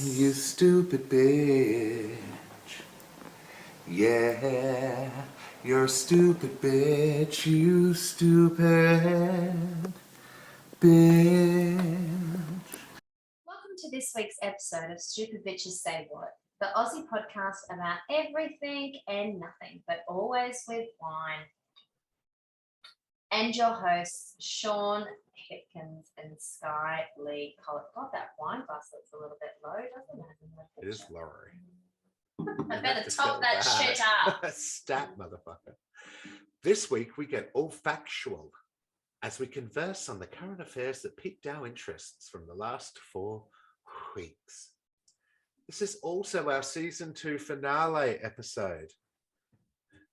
You stupid bitch. Yeah, you're a stupid bitch. You stupid bitch. Welcome to this week's episode of Stupid Bitches Say What, the Aussie podcast about everything and nothing, but always with wine. And your hosts, Sean Hipkins and Sky Lee Collett. God, that wine glass looks a little bit low, doesn't it? It is lowering. I better top that shit up. Stat, motherfucker. This week we get all factual as we converse on the current affairs that piqued our interests from the last 4 weeks. This is also our season 2 finale episode.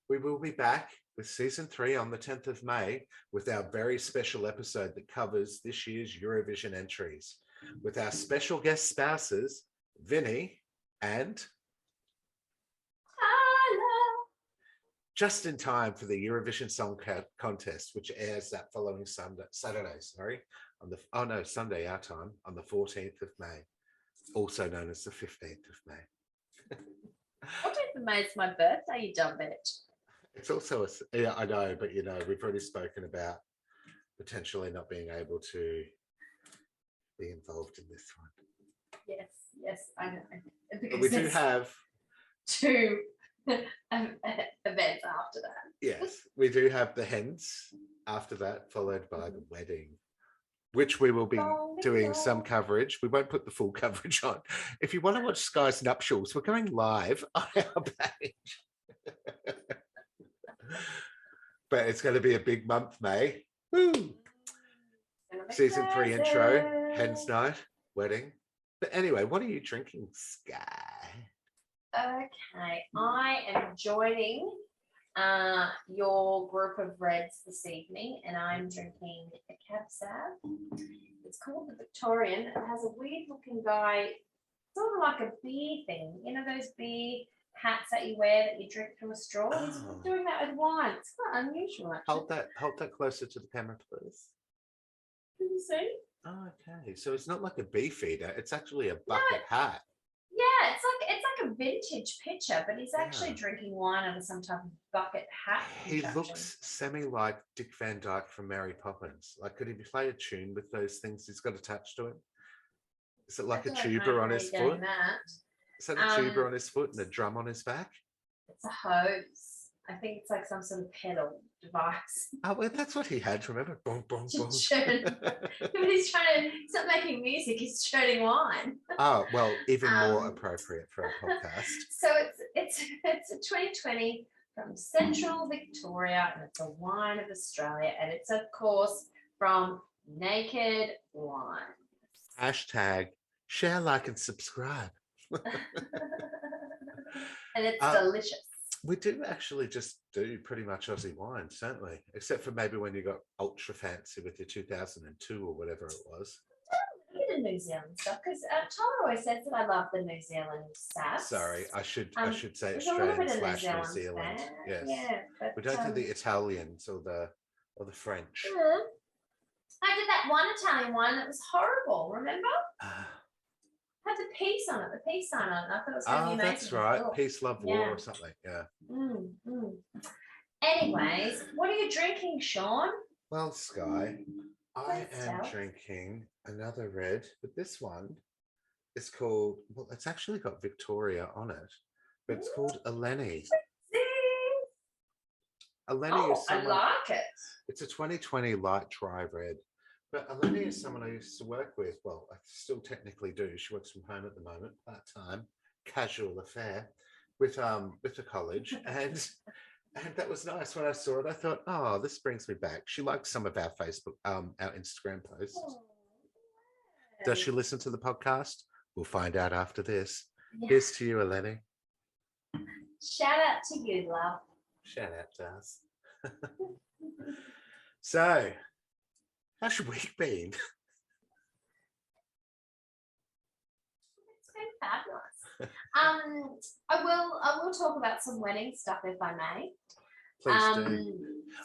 We will be back with season 3 on the 10th of May with our very special episode that covers this year's Eurovision entries with our special guest spouses, Vinny and just in time for the Eurovision Song Contest, which airs that following Sunday, Sunday our time, on the 14th of May, also known as the 15th of May. 14th of May is my birthday, you dumb bitch. It's also, yeah, I know, but you know, we've already spoken about potentially not being able to be involved in this one. Yes, I know. But we do have 2 events after that. Yes, we do have the hens after that, followed by the wedding, which we will be doing some coverage. We won't put the full coverage on. If you want to watch Sky's nuptials, we're going live on our page. But it's going to be a big month, May. Woo! Season 3 intro, hens night, wedding. But anyway, what are you drinking, Sky? Okay, I am joining your group of reds this evening, and I'm drinking a Haps. It's called the Victorian. It has a weird-looking guy, sort of like a beer thing. You know those beer hats that you wear that you drink through a straw? He's doing that with wine. It's quite unusual, actually. Hold that closer to the camera, please. Can you see? Oh, okay. So it's not like a beef eater. It's actually a bucket hat. Yeah, it's like a vintage picture, but he's actually drinking wine out of some type of bucket hat. He looks semi like Dick Van Dyke from Mary Poppins. Like, could he play a tune with those things he's got attached to him? Is it like a tuba on his foot? Is that a tuba on his foot and a drum on his back? It's a hose. I think it's like some sort of pedal device. Oh, well, that's what he had, remember? Boom, boom, boom. He's not making music, he's churning wine. Oh, well, even more appropriate for a podcast. So it's a 2020 from Central Victoria, and it's a wine of Australia, and it's, of course, from Naked Wine. Hashtag share, like, and subscribe. And it's delicious. We do actually just do pretty much Aussie wine, certainly, except for maybe when you got ultra fancy with your 2002 or whatever it was. The New Zealand stuff, because Tyler always says that I love the New Zealand sass. Sorry, I should say Australian / New Zealand. Yes, yeah, but, we don't do the Italians or the French. I did that one Italian wine that was horrible. Remember? Had the peace on it, the peace sign on it. I thought it was going to be amazing. That's right. Peace, love, war, or something. Yeah. Anyways, what are you drinking, Sean? Well, Sky, I am drinking another red, but this one is called, well, it's actually got Victoria on it, but it's called Eleni. Eleni is someone, I like it. It's a 2020 light dry red. But Eleni is someone I used to work with. Well, I still technically do. She works from home at the moment, part-time, casual affair with the college. And that was nice. When I saw it, I thought, oh, this brings me back. She likes some of our Facebook, our Instagram posts. Does she listen to the podcast? We'll find out after this. Yeah. Here's to you, Eleni. Shout out to you, love. Shout out to us. So, how's your week been? It's been fabulous. I will talk about some wedding stuff if I may. Please do.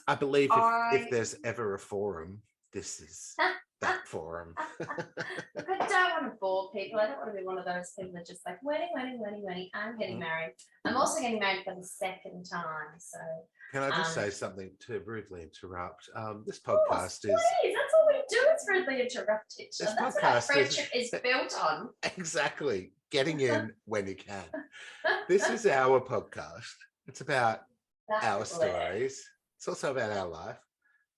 I believe if there's ever a forum, this is that for them. Look, I don't want to bore people. I don't want to be one of those people that just like wedding. I'm getting married. I'm also getting married for the second time. So Can I just say something to rudely interrupt? This of course, podcast is please. That's all we do is rudely interrupt each other. That's what our friendship is built on. exactly getting in when you can. This is our podcast. It's about our stories. It's also about our life.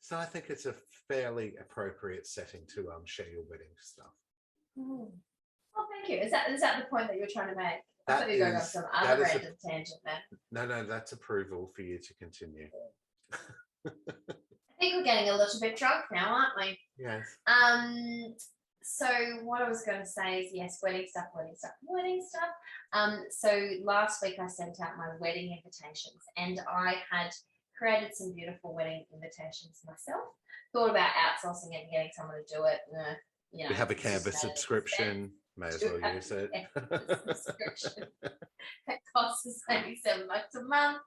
So I think it's a fairly appropriate setting to share your wedding stuff. Oh, thank you. Is that the point that you're trying to make? I thought you were going off some that other is random tangent then. No, that's approval for you to continue. I think we're getting a little bit drunk now, aren't we? Yes. So what I was going to say is yes, wedding stuff. So last week I sent out my wedding invitations, and I had created some beautiful wedding invitations myself. Thought about outsourcing it and getting someone to do it. You know, we have a Canva subscription. May as well use it. Subscription. It costs us maybe $7 a month.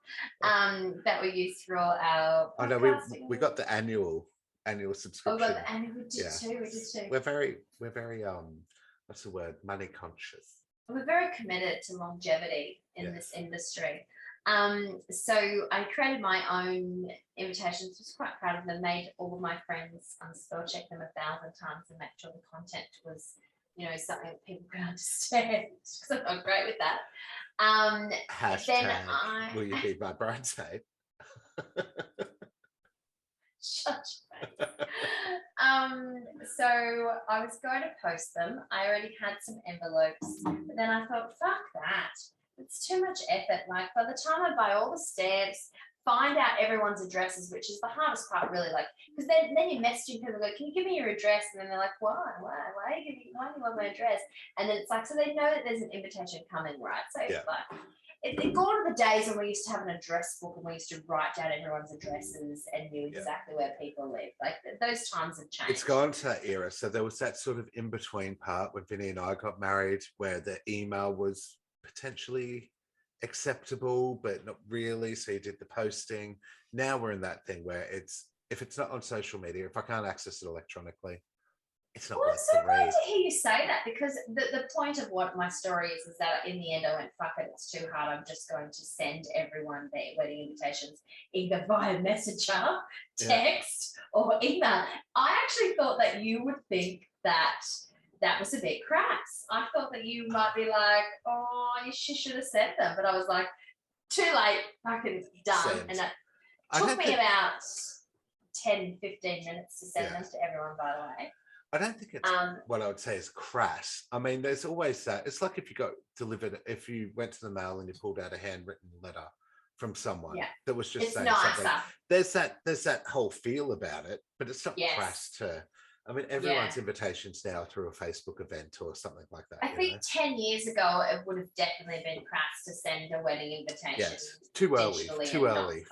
That we use for all our. Oh no, we got the annual subscription. Oh, we got the annual. We did too. We're very what's the word? Money conscious. We're very committed to longevity in this industry. So I created my own invitations, was quite proud of them, made all of my friends spell check them 1,000 times and make sure the content was, something that people could understand, because I'm not great with that. Hashtag, will you be my bridesmaid? Shut your face. So I was going to post them. I already had some envelopes, but then I thought, fuck that. It's too much effort. Like, by the time I buy all the stamps, find out everyone's addresses, which is the hardest part, really. Like, because then you're messaging people, like, can you give me your address? And then they're like, why do you want my address? And then it's like, so they know that there's an invitation coming, right? So it's like, it's gone to the days when we used to have an address book and we used to write down everyone's addresses and knew exactly where people live. Like, those times have changed. It's gone to that era. So there was that sort of in-between part when Vinny and I got married, where the email was potentially acceptable, but not really. So you did the posting. Now we're in that thing where if it's not on social media, if I can't access it electronically, it's not. Well, I'm so glad to hear you say that, because the point of what my story is that in the end I went, fuck it, it's too hard. I'm just going to send everyone their wedding invitations either via messenger, text, or email. I actually thought that you would think that was a bit crass. I thought that you might be like, oh, you should have sent them. But I was like, too late, fucking done. Send. And that took me about 10, 15 minutes to send them to everyone, by the way. I don't think it's what I would say is crass. I mean, there's always that. It's like if you went to the mail and you pulled out a handwritten letter from someone that was just saying something. There's that whole feel about it, but it's not crass to. I mean, everyone's invitations now through a Facebook event or something like that. I think 10 years ago, it would have definitely been crass to send a wedding invitation. Yes, too early.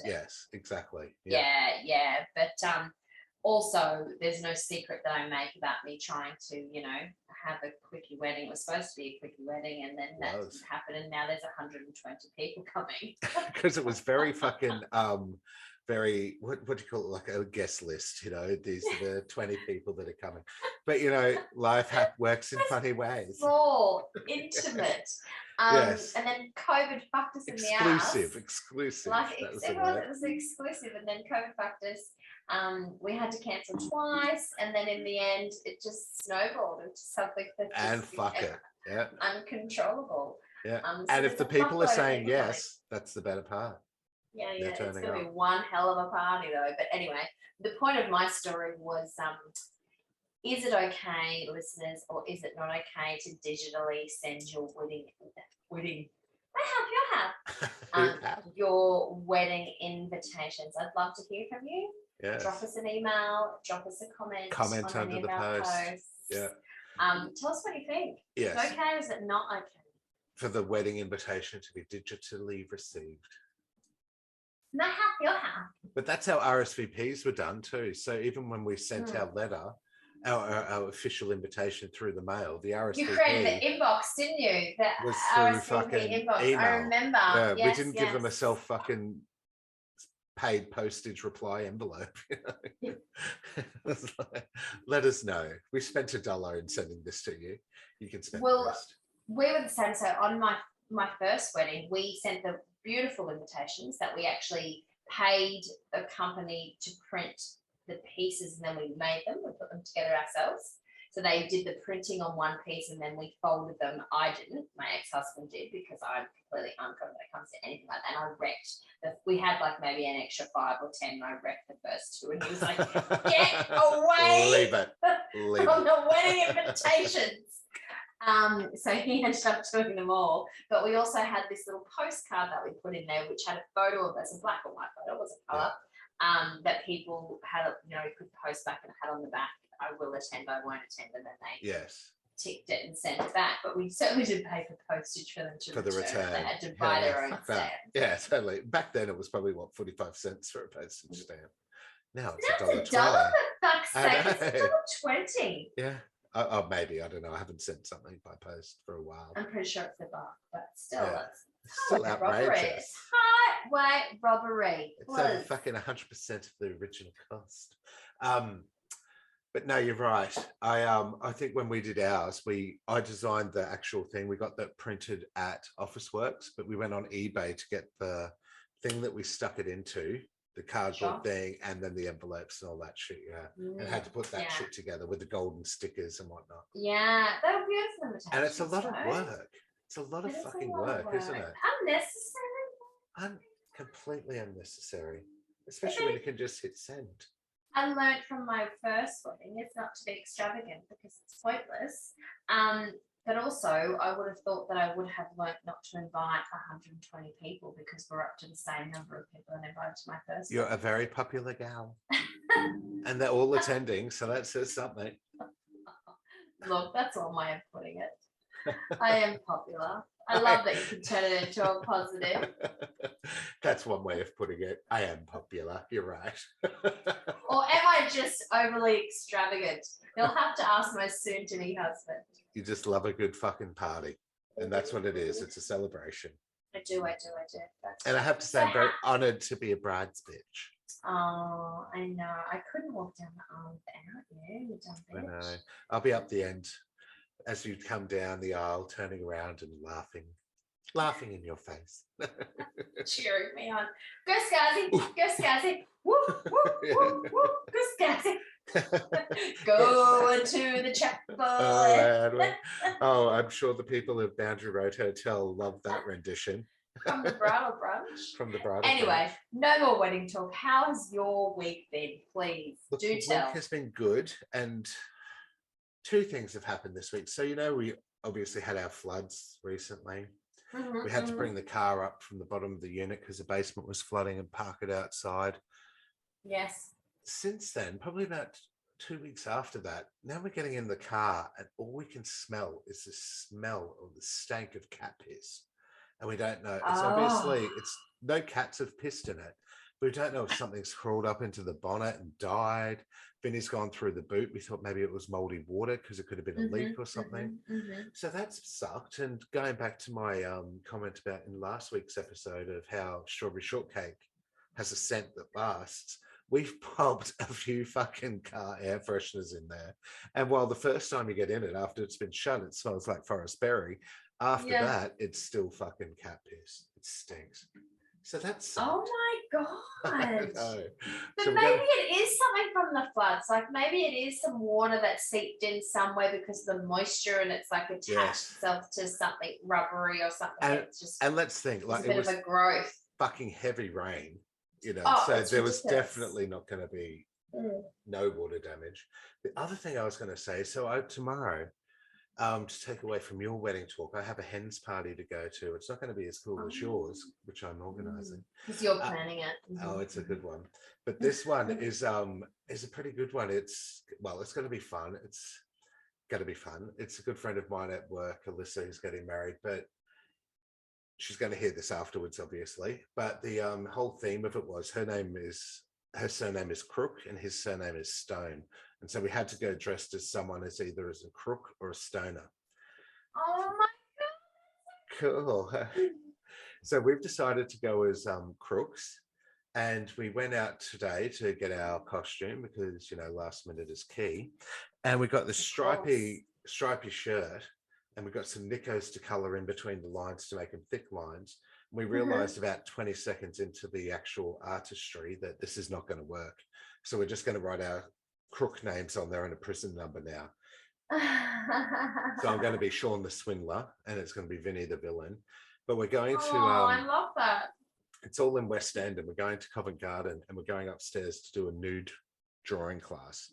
Yes, exactly. Yeah. But also, there's no secret that I make about me trying to, have a quickie wedding. It was supposed to be a quickie wedding, and then that didn't happen, and now there's 120 people coming. Because it was very fucking... very, what do you call it, like a guest list, these are the 20 people that are coming. But, life works in funny ways. Small, intimate. And then COVID fucked us in the ass. Exclusive. Like, it was exclusive, and then COVID fucked us. We had to cancel twice, and then in the end, it just snowballed into something that just uncontrollable. Yeah. So and if the people are saying yes, that's the better part. Yeah, it's going to be one hell of a party, though. But anyway, the point of my story was, is it okay, listeners, or is it not okay to digitally send your your wedding invitations? I'd love to hear from you. Yes. Drop us an email, drop us a comment on under the post. Yeah. Tell us what you think. Yes. Is it okay or is it not okay? For the wedding invitation to be digitally received. Not half your half. But that's how RSVPs were done too. So even when we sent our letter, our official invitation through the mail, the RSVP. You created the inbox, didn't you? The was through RSVP fucking inbox. email. I remember. Yeah, we didn't give them a self fucking paid postage reply envelope. It's like, let us know. We spent $1 in sending this to you. You can spend the rest. We were the same. So on my first wedding, we sent the beautiful invitations that we actually paid a company to print the pieces, and then we made them. We put them together ourselves. So they did the printing on one piece, and then we folded them. I didn't. My ex-husband did, because I'm completely uncommon when it comes to anything like that. And I wrecked. We had like maybe an extra 5 or 10. And I wrecked the first 2, and he was like, "Get away Leave it. from the wedding invitations." So he ended up doing them all. But we also had this little postcard that we put in there, which had a photo of us, a black and white photo, it wasn't colour, that people had, could post back and had on the back, "I will attend, I won't attend," and then they ticked it and sent it back. But we certainly did pay for postage for them to return. They had to buy their own stamp. Yeah, totally. Back then it was probably 45 cents for a postage stamp. Now it's $1.20. $1, for fuck's sake. It's $1.20. Yeah. Oh, maybe, I don't know. I haven't sent something by post for a while. I'm pretty sure it's $1, but still, it's still outrageous. It's highway robbery. It's over fucking 100% of the original cost. But no, you're right. I think when we did ours, I designed the actual thing. We got that printed at Officeworks, but we went on eBay to get the thing that we stuck it into, the cardboard thing, and then the envelopes and all that shit. And had to put that shit together with the golden stickers and whatnot. Yeah, they were beautiful invitations. And it's a lot of work. It's a lot of fucking work, isn't it? Unnecessary. Completely unnecessary, especially when you can just hit send. I learned from my first wedding, it's not to be extravagant because it's pointless. But also, I would have thought that I would have learnt not to invite 120 people, because we're up to the same number of people and invited to my first. You're a very popular gal. And they're all attending, so that says something. Look, that's one way of putting it. I am popular. I love that you can turn it into a positive. That's one way of putting it. I am popular. You're right. Or am I just overly extravagant? You'll have to ask my soon-to-be husband. You just love a good fucking party. And that's what it is. It's a celebration. I do. And I have to say, I'm very honoured to be a bride's bitch. Oh, I know. I couldn't walk down the aisle without you. You dumb bitch. I know. I'll be up the end as you come down the aisle, turning around and laughing in your face. Cheering me on. Go Scuzzy, go Scuzzy. Woo, woo, woo, woo. Go Scuzzy. Go into the chapel. Oh, I'm sure the people of Boundary Road Hotel love that rendition. From the bridal brunch. From the bridal Anyway, brunch. no more wedding talk. How has your week been? Please Look, do the tell. week has been good, and 2 things have happened this week. So, we obviously had our floods recently. We had to bring the car up from the bottom of the unit because the basement was flooding and park it outside. Yes. Since then, probably about 2 weeks after that, now we're getting in the car and all we can smell is the smell of the stank of cat piss. And we don't know. It's obviously, no cats have pissed in it. We don't know if something's crawled up into the bonnet and died. Vinny's gone through the boot. We thought maybe it was moldy water because it could have been a leak or something. So that's sucked. And going back to my comment about in last week's episode of how strawberry shortcake has a scent that lasts, we've popped a few fucking car air fresheners in there. And while the first time you get in it, after it's been shut, it smells like forest berry. After that, it's still fucking cat piss. It stinks. So that's oh my god. But so maybe it is something from the floods. Like maybe it is some water that seeped in somewhere because of the moisture, and it's like attached itself to something rubbery or something. It's just, and let's think, like it was a bit of a growth. Fucking heavy rain, so there was definitely not going to be no water damage. The other thing I was going to say, so tomorrow, to take away from your wedding talk, I have a hens party to go to. It's not going to be as cool as yours, which I'm organising. Because you're planning it. Oh, it's a good one. But this one is a pretty good one. It's going to be fun. It's going to be fun. It's a good friend of mine at work, Alyssa, who's getting married, but she's going to hear this afterwards, obviously. But the whole theme of it was her surname is Crook and his surname is Stone. And so we had to go dressed as someone as either as a crook or a stoner. Oh my God. Cool. So we've decided to go as crooks. And we went out today to get our costume because, last minute is key. And we got this stripy shirt, and we got some knickers to color in between the lines to make them thick lines. We realized about 20 seconds into the actual artistry that this is not going to work. So we're just going to write our crook names on there and a prison number now. So I'm going to be Sean the Swindler, and it's going to be Vinny the villain. But we're going to. I love that. It's all in West End, and we're going to Covent Garden, and we're going upstairs to do a nude drawing class.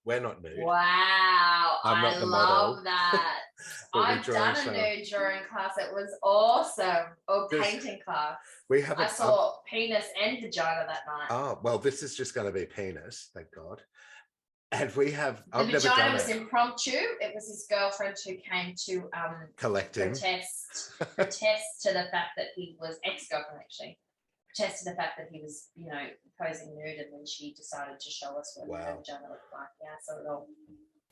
We're not nude. Wow, I love that. I've done a nude drawing class. It was awesome. Or painting class. I saw penis and vagina that night. Oh, well, this is just going to be penis, thank God. And we have. The vagina was impromptu. It was his girlfriend who came to collect him. Protest to the fact that he was ex-girlfriend actually. Protest to the fact that he was, posing nude, and then she decided to show us what her vagina looked like. Yeah, so it all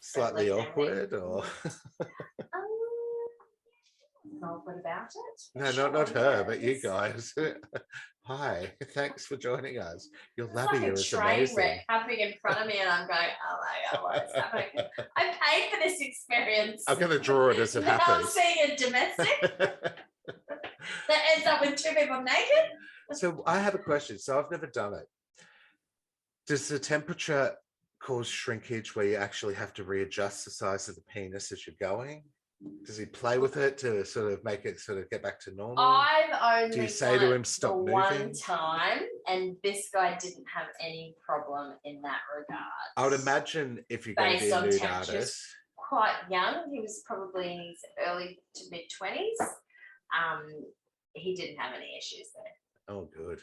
slightly awkward, or awkward about it. No, not her, but you guys. Hi, thanks for joining us. Your labby is amazing. Wreck happening in front of me, and I'm going, oh my God, what is happening? I paid for this experience. I'm going to draw it as it happens. I'm seeing a domestic that ends up with two people naked. So I have a question. So I've never done it. Does the temperature cause shrinkage where you actually have to readjust the size of the penis as you're going? Does he play with it to sort of make it sort of get back to normal? I've only Do you say to him, stop moving? One time, and this guy didn't have any problem in that regard. I would imagine if you're going to be a nude artist. Quite young. He was probably in his early to mid-20s. He didn't have any issues there. Oh, good.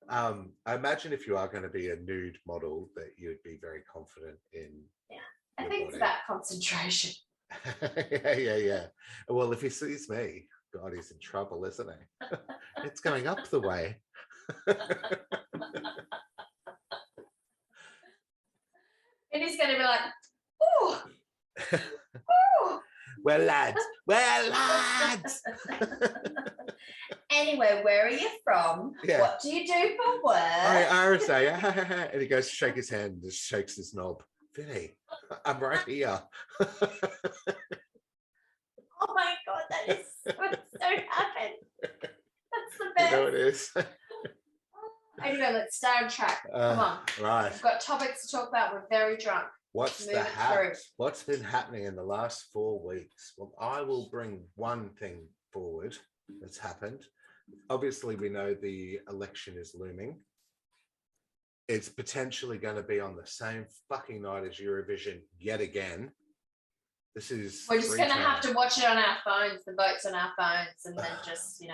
I imagine if you are going to be a nude model that you'd be very confident in. Yeah, I think it's about concentration. Yeah. Well, if he sees me, God, he's in trouble, isn't he? It's going up the way. And he's going to be like, oh, oh. Well, lads. Anyway, where are you from? Yeah. What do you do for work? I say, and he goes to shake his hand and just shakes his knob. Vinny, I'm right here. Oh my God, that is what so happened. That's the best. It is. Anyway, let's stay on track. Come on. Right. We've got topics to talk about. We're very drunk. What's been happening in the last 4 weeks? Well, I will bring one thing forward that's happened. Obviously, we know the election is looming. It's potentially going to be on the same fucking night as Eurovision yet again. We're just going to have to watch it on our phones, the votes on our phones, and then just,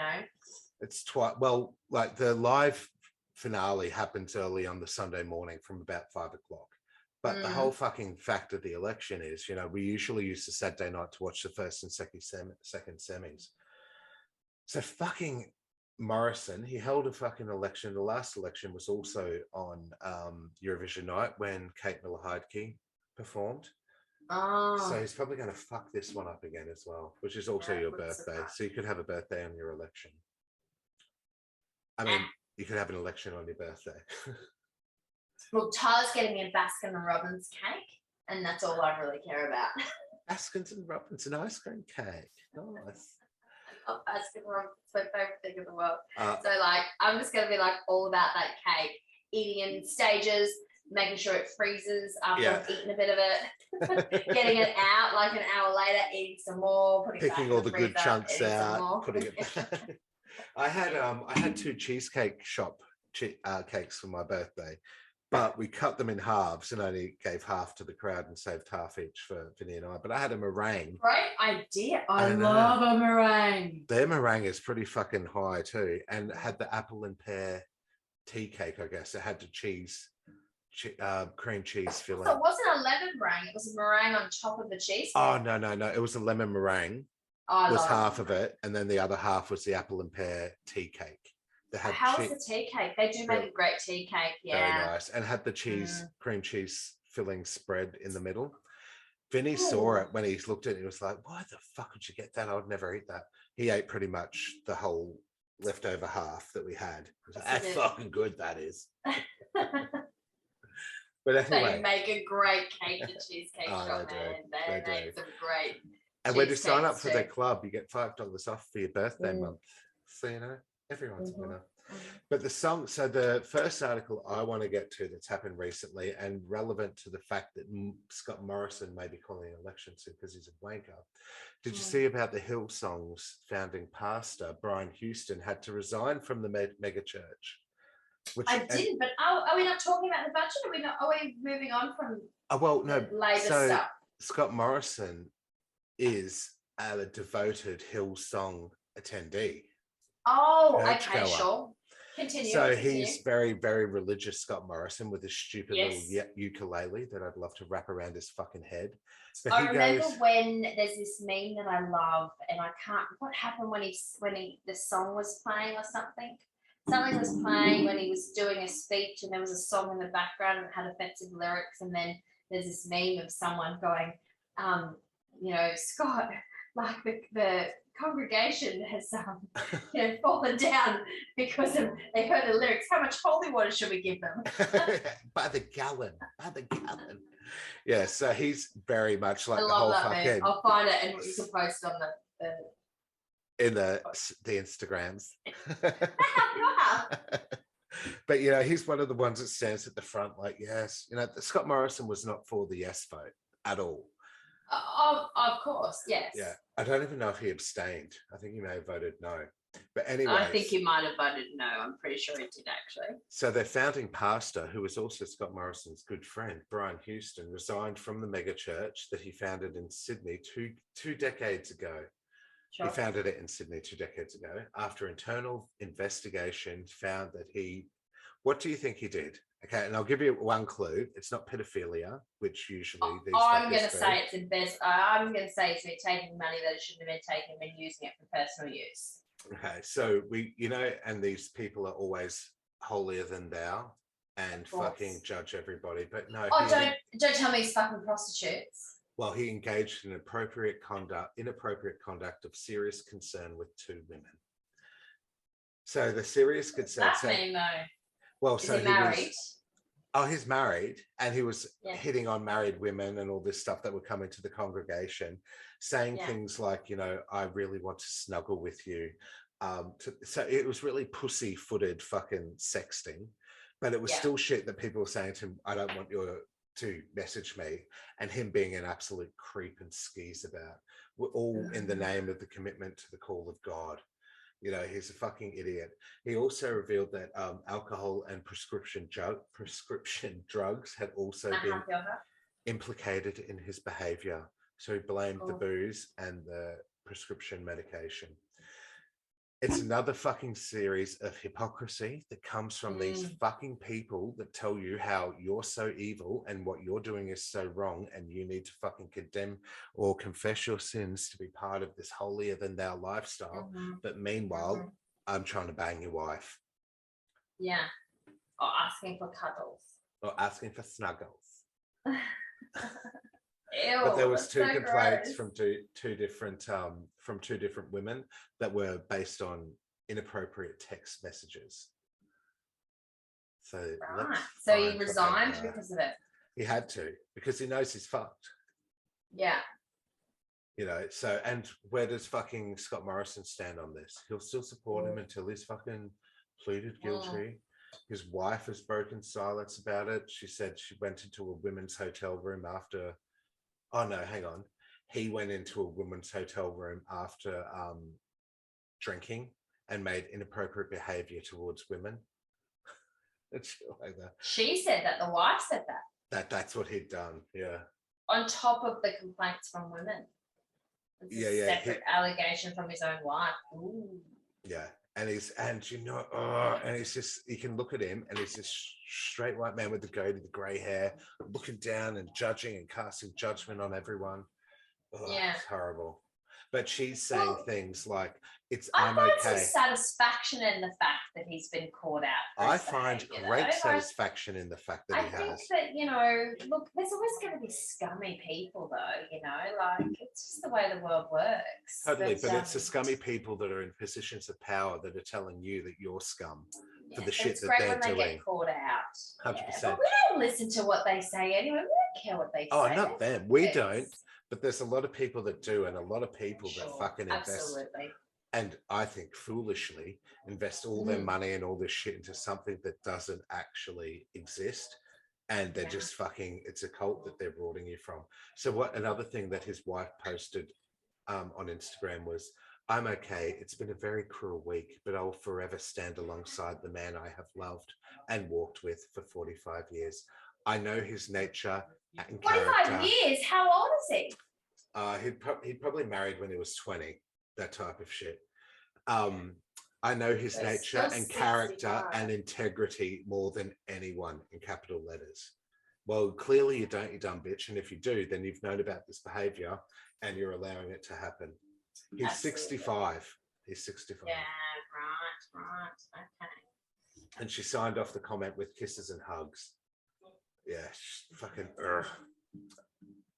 It's well, like the live finale happens early on the Sunday morning from about 5 o'clock. But the whole fucking fact of the election is, we usually use the Saturday night to watch the first and second semis. So fucking Morrison, he held a fucking election. The last election was also on Eurovision night when Kate Miller-Heidke performed. Oh. So he's probably going to fuck this one up again as well, which is also your birthday. So you could have a birthday on your election. I mean, you could have an election on your birthday. Well, Tyler's getting me a Baskin and Robbins cake, and that's all I really care about. Baskins and Robbins, an ice cream cake. Nice. Baskin Robbins, it's my favorite thing in the world. So, I'm just going to be all about that cake, eating in stages, making sure it freezes after I've eaten a bit of it, getting it out an hour later, eating some more, picking all the good chunks out, putting it back. I had 2 cheesecake shop cakes for my birthday, but we cut them in halves and only gave half to the crowd and saved half each for Vinny and I. But I had a meringue. Great idea. I love a meringue. Their meringue is pretty fucking high too. And it had the apple and pear tea cake, I guess. It had the cream cheese filling. So it wasn't a lemon meringue. It was a meringue on top of the cheese. Oh, no. It was a lemon meringue. Was half of it. And then the other half was the apple and pear tea cake. How was the tea cake? They do make a great tea cake, yeah. Very nice. And had the cream cheese filling spread in the middle. Vinny saw it when he looked at it. He was like, why the fuck would you get that? I would never eat that. He ate pretty much the whole leftover half that we had. So That's good. fucking good, that is. But They anyway, make a great cake, the cheesecake Oh, shop, they do. man. They They make do. some great and when you sign up cheesecakes for their too. club, you get $5 off for your birthday Mm. month. So, you know, everyone's a Mhm. winner. Mhm. But the song, so the first article I want to get to that's happened recently and relevant to the fact that Scott Morrison may be calling an election soon because he's a wanker. Did you see about the Hillsong's founding pastor, Brian Houston, had to resign from the mega church? I didn't, but are we not talking about the budget? Are we moving on from well, no. the Labour So stuff? Scott Morrison is a devoted Hillsong attendee. Oh, okay, churchgoer. Sure. Continue. So he's very, very religious, Scott Morrison, with his stupid Yes. little ukulele that I'd love to wrap around his fucking head. But I remember when there's this meme that I love, and I can't. What happened when the song was playing or something? Something was playing when he was doing a speech, and there was a song in the background that had offensive lyrics, and then there's this meme of someone going, Scott, like the congregation has fallen down because they heard the lyrics. How much holy water should we give them? by the gallon. Yeah, so he's very much like I the whole love that fucking. man. I'll find it and you can post it on the Instagrams. Yeah. But he's one of the ones that stands at the front like, yes, Scott Morrison was not for the yes vote at all. Of course, yes. Yeah, I don't even know if he abstained. I think he may have voted no. But anyway, I think he might have voted no. I'm pretty sure he did actually. So their founding pastor, who was also Scott Morrison's good friend, Brian Houston, resigned from the mega church that he founded in Sydney two decades ago. Sure. He founded it in Sydney 2 decades ago after internal investigation found that what do you think he did? Okay, and I'll give you one clue. It's not pedophilia, which usually these. I'm going to say it's invest. I'm going to say it's taking money that it shouldn't have been taken and using it for personal use. Okay, so and these people are always holier than thou and fucking judge everybody, but no. Oh, don't tell me he's fucking prostitutes. Well, he engaged in inappropriate conduct of serious concern with 2 women. So the serious concern. What does that mean, though? Well, is he married? He's married, and he was hitting on married women and all this stuff that would come into the congregation, saying things like, I really want to snuggle with you. So it was really pussy-footed fucking sexting, but it was still shit that people were saying to him, I don't want you to message me, and him being an absolute creep and skis about, all in the name of the commitment to the call of God. He's a fucking idiot. He also revealed that alcohol and prescription drugs had also been implicated in his behavior. So he blamed the booze and the prescription medication. It's another fucking series of hypocrisy that comes from these fucking people that tell you how you're so evil and what you're doing is so wrong and you need to fucking condemn or confess your sins to be part of this holier than thou lifestyle. But meanwhile, I'm trying to bang your wife. Yeah. Or asking for cuddles. Or asking for snuggles. Ew, but there was 2 complaints gross. from two different women that were based on inappropriate text messages. So he resigned because of it. He had to, because he knows he's fucked. Yeah. So, and where does fucking Scott Morrison stand on this? He'll still support him until he's fucking pleaded guilty. His wife has broken silence about it. She said she went into a women's hotel room after. Oh no, hang on. He went into a women's hotel room after drinking and made inappropriate behavior towards women. Like that. She said that. The wife said that. That's what he'd done. Yeah. On top of the complaints from women. It's a separate allegation from his own wife. Ooh. Yeah. And he's just, you can look at him and he's this straight white man with the goatee, the grey hair, looking down and judging and casting judgment on everyone. It's horrible. But she's saying things like, I'm okay. Some satisfaction in the fact that he's been caught out. For I his find behaviour, great though. satisfaction in the fact that I he think has. that, look, there's always going to be scummy people, though, like it's just the way the world works. Totally, but it's the scummy people that are in positions of power that are telling you that you're scum for the shit that they're doing. doing. Get caught out. 100%. But we don't listen to what they say anyway. We don't care what they say. Oh, not them. We don't. But there's a lot of people that do, and a lot of people that fucking invest. Absolutely. And I think foolishly invest all their money and all this shit into something that doesn't actually exist. And they're just fucking, it's a cult that they're rorting you from. So another thing that his wife posted on Instagram was, I'm okay. It's been a very cruel week, but I will forever stand alongside the man I have loved and walked with for 45 years. I know his nature and 45 years? How old is he? He'd probably married when he was 20, that type of shit. I know his nature and character and integrity more than anyone, in capital letters. Well, clearly you don't, you dumb bitch. And if you do, then you've known about this behavior and you're allowing it to happen. He's 65. He's 65. Yeah, right. Okay. And she signed off the comment with kisses and hugs. Yeah, fucking.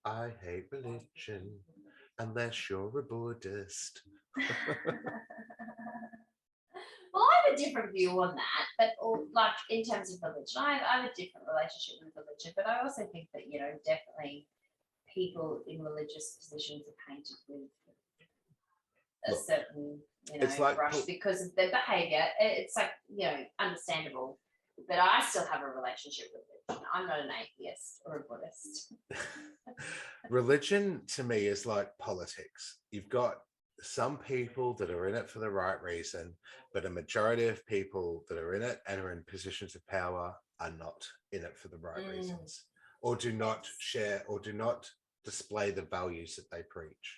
I hate religion unless you're a Buddhist. Well, I have a different view on that, but like in terms of religion, I have a different relationship with religion, but I also think that, definitely people in religious positions are painted with a certain, it's like brush because of their behaviour. It's like, understandable, but I still have a relationship with religion. I'm not an atheist or a Buddhist. Religion to me is like politics. You've got some people that are in it for the right reason, but a majority of people that are in it and are in positions of power are not in it for the right reasons, or do not share or do not display the values that they preach.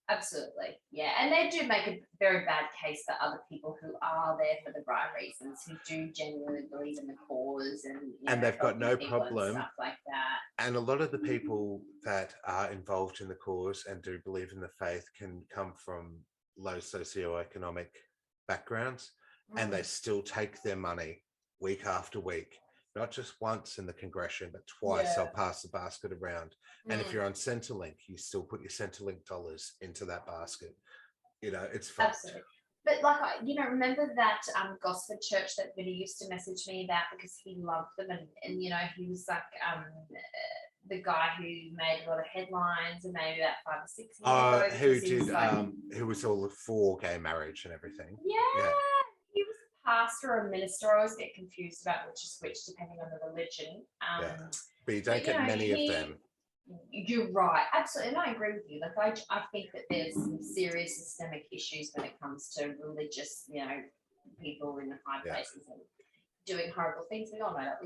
Absolutely. Yeah. And they do make a very bad case for other people who are there for the right reasons, who do genuinely believe in the cause and they've got no problem. Stuff like that. And a lot of the people that are involved in the cause and do believe in the faith can come from low socioeconomic backgrounds, and they still take their money week after week. Not just once in the Congression, but twice. I'll pass the basket around. And if you're on Centrelink, you still put your Centrelink dollars into that basket. It's fucked. Absolutely. But remember that Gosford church that Vinny used to message me about because he loved them and he was like the guy who made a lot of headlines and maybe about 5 or 6 years ago. Who was all for gay marriage and everything. Yeah. He was a pastor or a minister. I always get confused about which is which depending on the religion. But you don't get many of them. You're right, absolutely, and I agree with you. Like I think that there's some serious systemic issues when it comes to religious, people in high places and doing horrible things. We all know that.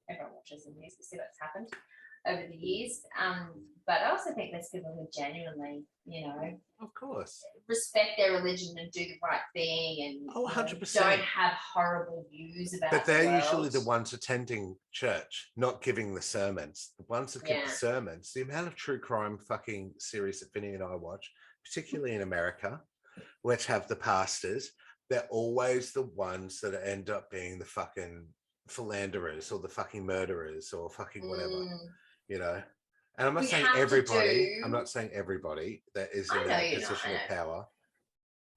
Everyone watches the news. We see what's happened over the years. But I also think there's people who genuinely, of course, respect their religion and do the right thing and 100%. Don't have horrible views about it. But they're usually the ones attending church, not giving the sermons. The ones that give the sermons, the amount of true crime fucking series that Vinny and I watch, particularly in America, which have the pastors, they're always the ones that end up being the fucking philanderers or the fucking murderers or fucking whatever, And I'm not saying everybody. I'm not saying everybody that is in that position of power.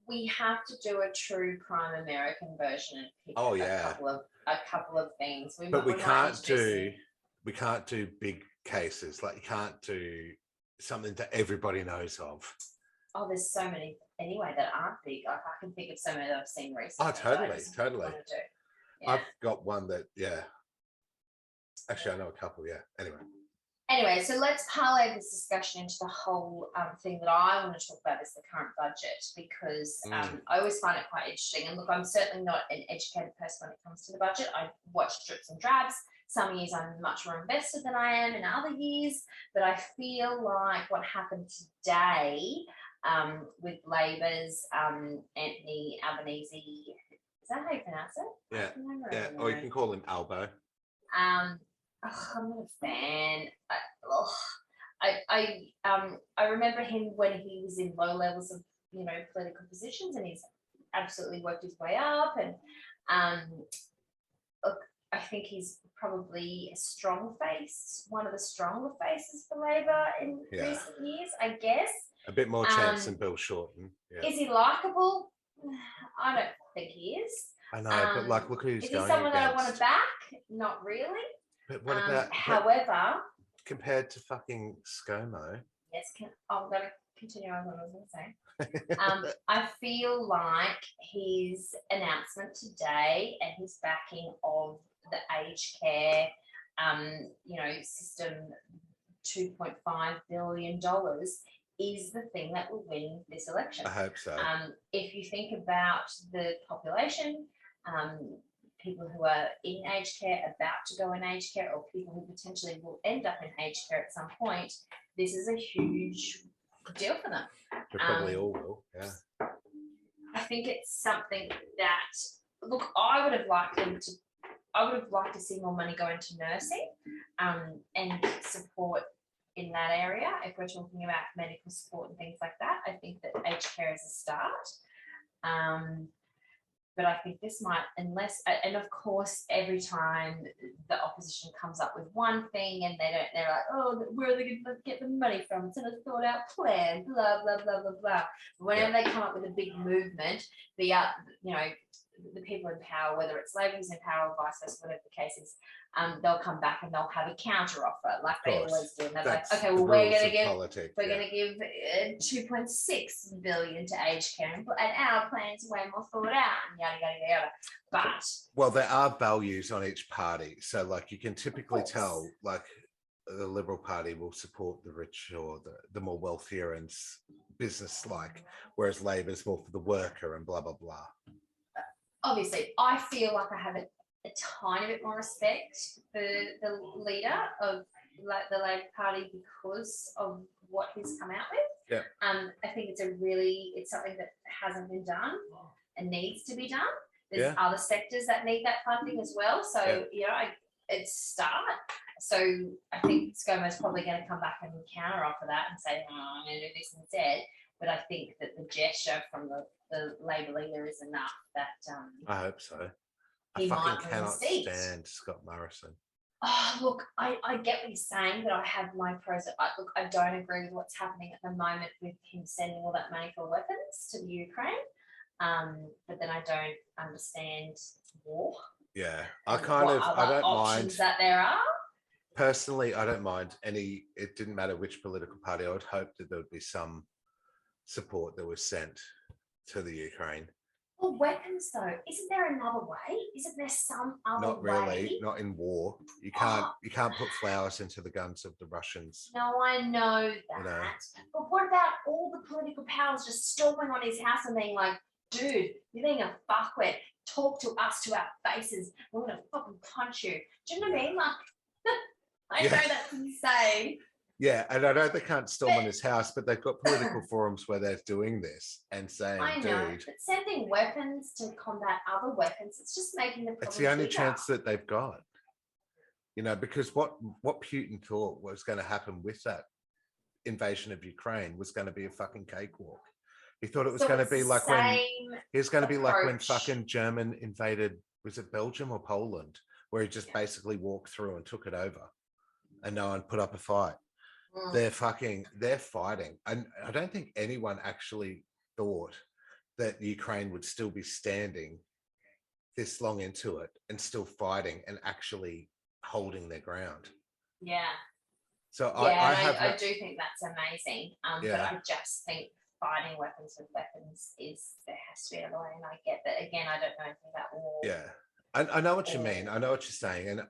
We have to do a true crime American version and pick a couple of things. But we can't do big cases. Like you can't do something that everybody knows of. Oh, there's so many anyway that aren't big. Like I can think of so many that I've seen recently. Oh, totally. I've got one that, Actually, I know a couple, Anyway, so let's parlay this discussion into the whole thing that I want to talk about is the current budget because I always find it quite interesting. And look, I'm certainly not an educated person when it comes to the budget. I watch drips and drabs. Some years I'm much more invested than I am in other years. But I feel like what happened today with Labor's Anthony Albanese, is that how you pronounce it? Yeah. Or you can call him Albo. I'm not a fan. I remember him when he was in low levels of political positions, and he's absolutely worked his way up, and look, I think he's probably a strong face, one of the stronger faces for Labor in recent years, I guess. A bit more chance than Bill Shorten. Yeah. Is he likable? I don't think he is. I know, but like, look who's going against. Is he someone that I want to back? Not really. But what about? However, compared to fucking ScoMo. Yes, I'm going to continue on what I was going to say. I feel like his announcement today and his backing of the aged care, system, $2.5 billion is the thing that will win this election. I hope so. If you think about the population, people who are in aged care, about to go in aged care, or people who potentially will end up in aged care at some point, this is a huge deal for them. They probably all will, yeah. I think it's something that, look, I would have liked to see more money go into nursing and support in that area. If we're talking about medical support and things like that, I think that aged care is a start. But I think this might, and of course, every time the opposition comes up with one thing and they're like, oh, where are they going to get the money from? It's in a thought out plan, blah, blah, blah, blah, blah. Whenever they come up with a big movement, the people in power, whether it's Labor who's in power or vice versa, whatever the case is, they'll come back and they'll have a counter offer like they always do. And they're like, okay, well, we're going to give 2.6 billion to aged care, and our plan's way more thought out, and yada yada yada. But well, there are values on each party, so like you can typically tell, like the Liberal Party will support the rich or the more wealthier and business-like, whereas Labor's more for the worker and blah blah blah. Obviously, I feel like I have a tiny bit more respect for the leader of the Labor Party because of what he's come out with. Yeah. I think it's something that hasn't been done and needs to be done. There's other sectors that need that funding as well. So, it's start. So I think ScoMo's probably going to come back and counter offer that and say, I'm going to do this instead. But I think that the gesture from the Labor leader is enough that I hope so. I fucking cannot stand Scott Morrison. Oh, look, I get what you're saying, but I have my pros. I don't agree with what's happening at the moment with him sending all that money for weapons to the Ukraine. But then I don't understand war. Yeah, I don't mind that there are. Personally, I don't mind any. It didn't matter which political party. I would hope that there would be some support that was sent to the Ukraine. Well, weapons though, isn't there another way? Isn't there some other way? Not really, not in war. You can't put flowers into the guns of the Russians. No, I know that. But what about all the political powers just storming on his house and being like, dude, you're being a fuckwit. Talk to us to our faces. We're gonna fucking punch you. Do you know what I mean? Like, I know that's insane. Yeah, and I know they can't storm on his house, but they've got political forums where they're doing this and saying, I know, dude. But sending weapons to combat other weapons, it's just making the problem It's the only bigger. chance that they've got. Because what Putin thought was going to happen with that invasion of Ukraine was going to be a fucking cakewalk. He thought it was going to be like when fucking German invaded, was it Belgium or Poland, where he just basically walked through and took it over and no one put up a fight. They're fighting. And I don't think anyone actually thought that Ukraine would still be standing this long into it and still fighting and actually holding their ground. Yeah. So I do think that's amazing. But I just think fighting weapons with weapons there has to be another way. And I get that. Again, I don't know anything about war. Yeah. I know what you mean. I know what you're saying.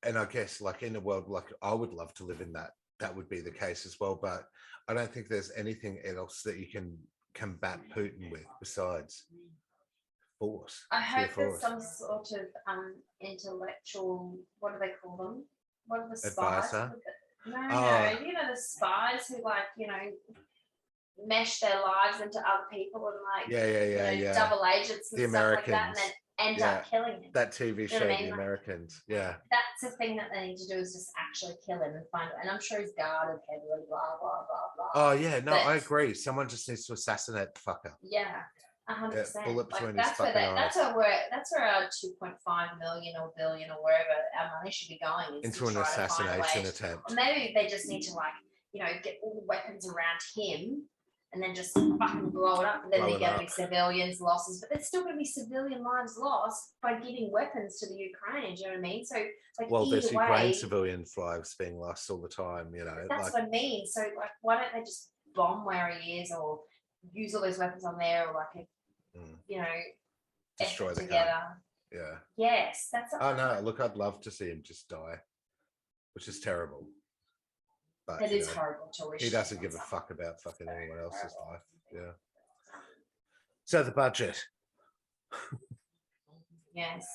And I guess like in a world like I would love to live in that would be the case as well. But I don't think there's anything else that you can combat Putin with besides force. I hope there's some sort of intellectual, what do they call them? What are the spies? Advisor? No, the spies who mesh their lives into other people and double agents and the stuff Americans. like that, and then end up killing him. That TV show, The Americans. Yeah. That's the thing that they need to do is just actually kill him and find it. And I'm sure he's guarded heavily, blah, blah, blah, blah. Oh, yeah. No, I agree. Someone just needs to assassinate the fucker. Yeah. 100%. bullet Like between his that's where fucking eyes. that's where our 2.5 million or billion or wherever our money should be going is Into to an try to find a assassination way. attempt. Or maybe they just need to get all the weapons around him and then just fucking blow it up. And then Blow there's it going to up. be civilians losses, but there's still going to be civilian lives lost by giving weapons to the Ukraine. Do you know what I mean? So like Well, there's either Ukraine way, civilian lives being lost all the time, you know. that's what I mean. So like, why don't they just bomb where he is or use all those weapons on there or destroy effort the together? cunt. Yeah. Yes, that's. Oh no! Look, I'd love to see him just die, which is terrible. But That is horrible to wish. he doesn't give a fuck about fucking anyone else's life. Yeah. So the budget. Yes.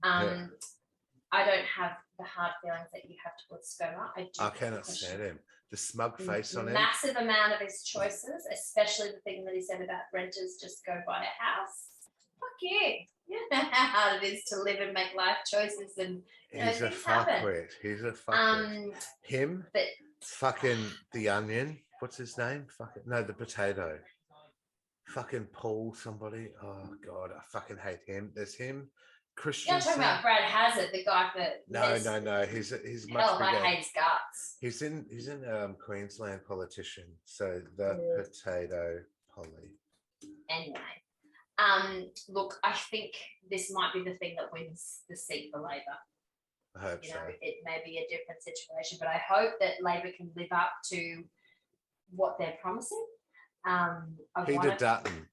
I don't have the hard feelings that you have towards ScoMo. I cannot stand him. The smug face on him. Massive amount of his choices, especially the thing that he said about renters just go buy a house. Fuck you. You know how hard it is to live and make life choices, and he's a fuckwit. He's a fuckwit. Him, but fucking the onion. What's his name? Fucking no, the potato. Fucking Paul somebody. Oh god, I fucking hate him. There's him. Christian. You're talking about Brad Hazard, the guy that. No. He's much bigger. I hate his guts. He's in Queensland politician. So the potato Polly. Anyway, look, I think this might be the thing that wins the seat for Labor. I hope so. It may be a different situation, but I hope that Labor can live up to what they're promising. Peter Dutton.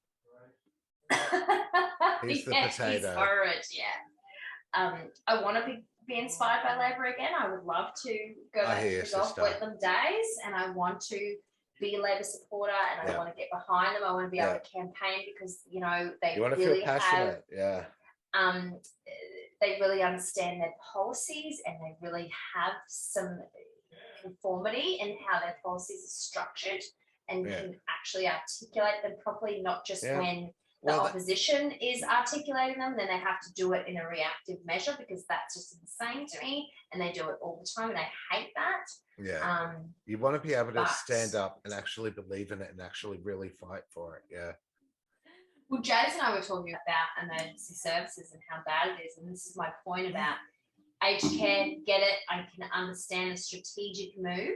He's the potato. He's horrid, yeah. I want to be inspired by Labor again. I would love to go back to the golf Wetland days, and I want to be a Labor supporter, and I want to get behind them. I want to be able to campaign because they want to really feel passionate. they really understand their policies, and they really have some conformity in how their policies are structured, and can actually articulate them properly, not just when the opposition is articulating them, then they have to do it in a reactive measure, because that's just insane to me, and they do it all the time, and I hate that. Yeah. You want to be able to stand up and actually believe in it and actually really fight for it. Yeah. Well, Jaz and I were talking about emergency services and how bad it is, and this is my point about aged care. Get it? I can understand the strategic move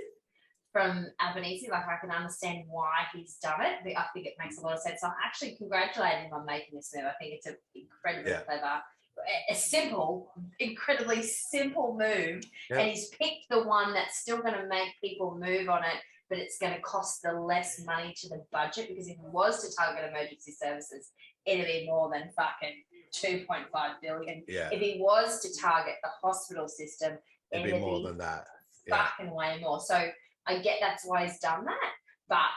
from Albanese. Like, I can understand why he's done it. I think it makes a lot of sense. So I'm actually congratulating him on making this move. I think it's an incredibly clever, incredibly simple move. And he's picked the one that's still going to make people move on it, but it's going to cost the less money to the budget, because if he was to target emergency services, it'd be more than fucking 2.5 billion. Yeah. If he was to target the hospital system, it'd be more than that. Fucking way more. So I get that's why he's done that, but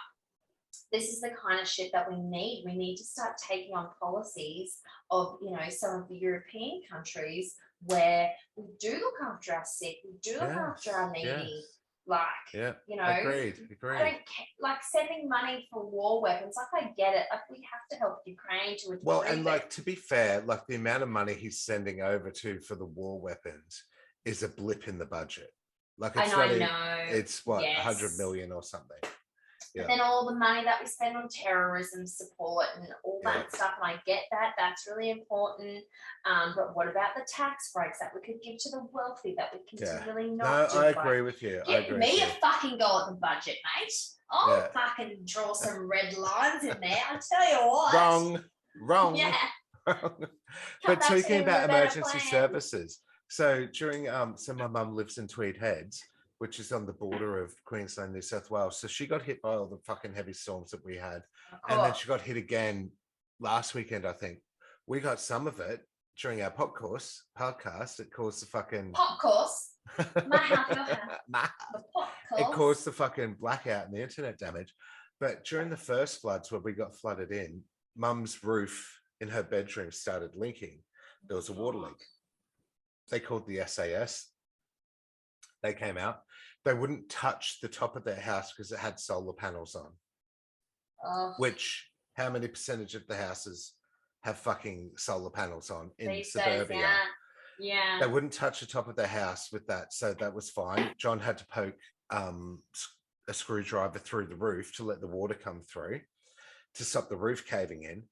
this is the kind of shit that we need. We need to start taking on policies of, some of the European countries where we do look after our sick, we do look after our needy. Agreed. I don't like sending money for war weapons. Like, I get it. Like, we have to help Ukraine to a degree. Well, and to be fair, like, the amount of money he's sending over for the war weapons is a blip in the budget. Like, it's it's what, 100 million or something. But then all the money that we spend on terrorism support and all that stuff, and I get that, that's really important. But what about the tax breaks that we could give to the wealthy that we continually not do? I agree with you. Give me a fucking go at the budget, mate. I'll fucking draw some red lines in there. I tell you what. Wrong. Yeah. But talking about emergency services, so during so my mum lives in Tweed Heads, which is on the border of Queensland, New South Wales. So she got hit by all the fucking heavy storms that we had. And then she got hit again last weekend, I think. We got some of it during our podcast. It caused the fucking... Pop course? My house, your house. It caused the fucking blackout and the internet damage. But during the first floods where we got flooded in, Mum's roof in her bedroom started leaking. There was a water leak. They called the SAS. They came out. They wouldn't touch the top of their house because it had solar panels on. Which, how many percentage of the houses have fucking solar panels on in suburbia? Yeah. They wouldn't touch the top of their house with that, so that was fine. John had to poke a screwdriver through the roof to let the water come through to stop the roof caving in.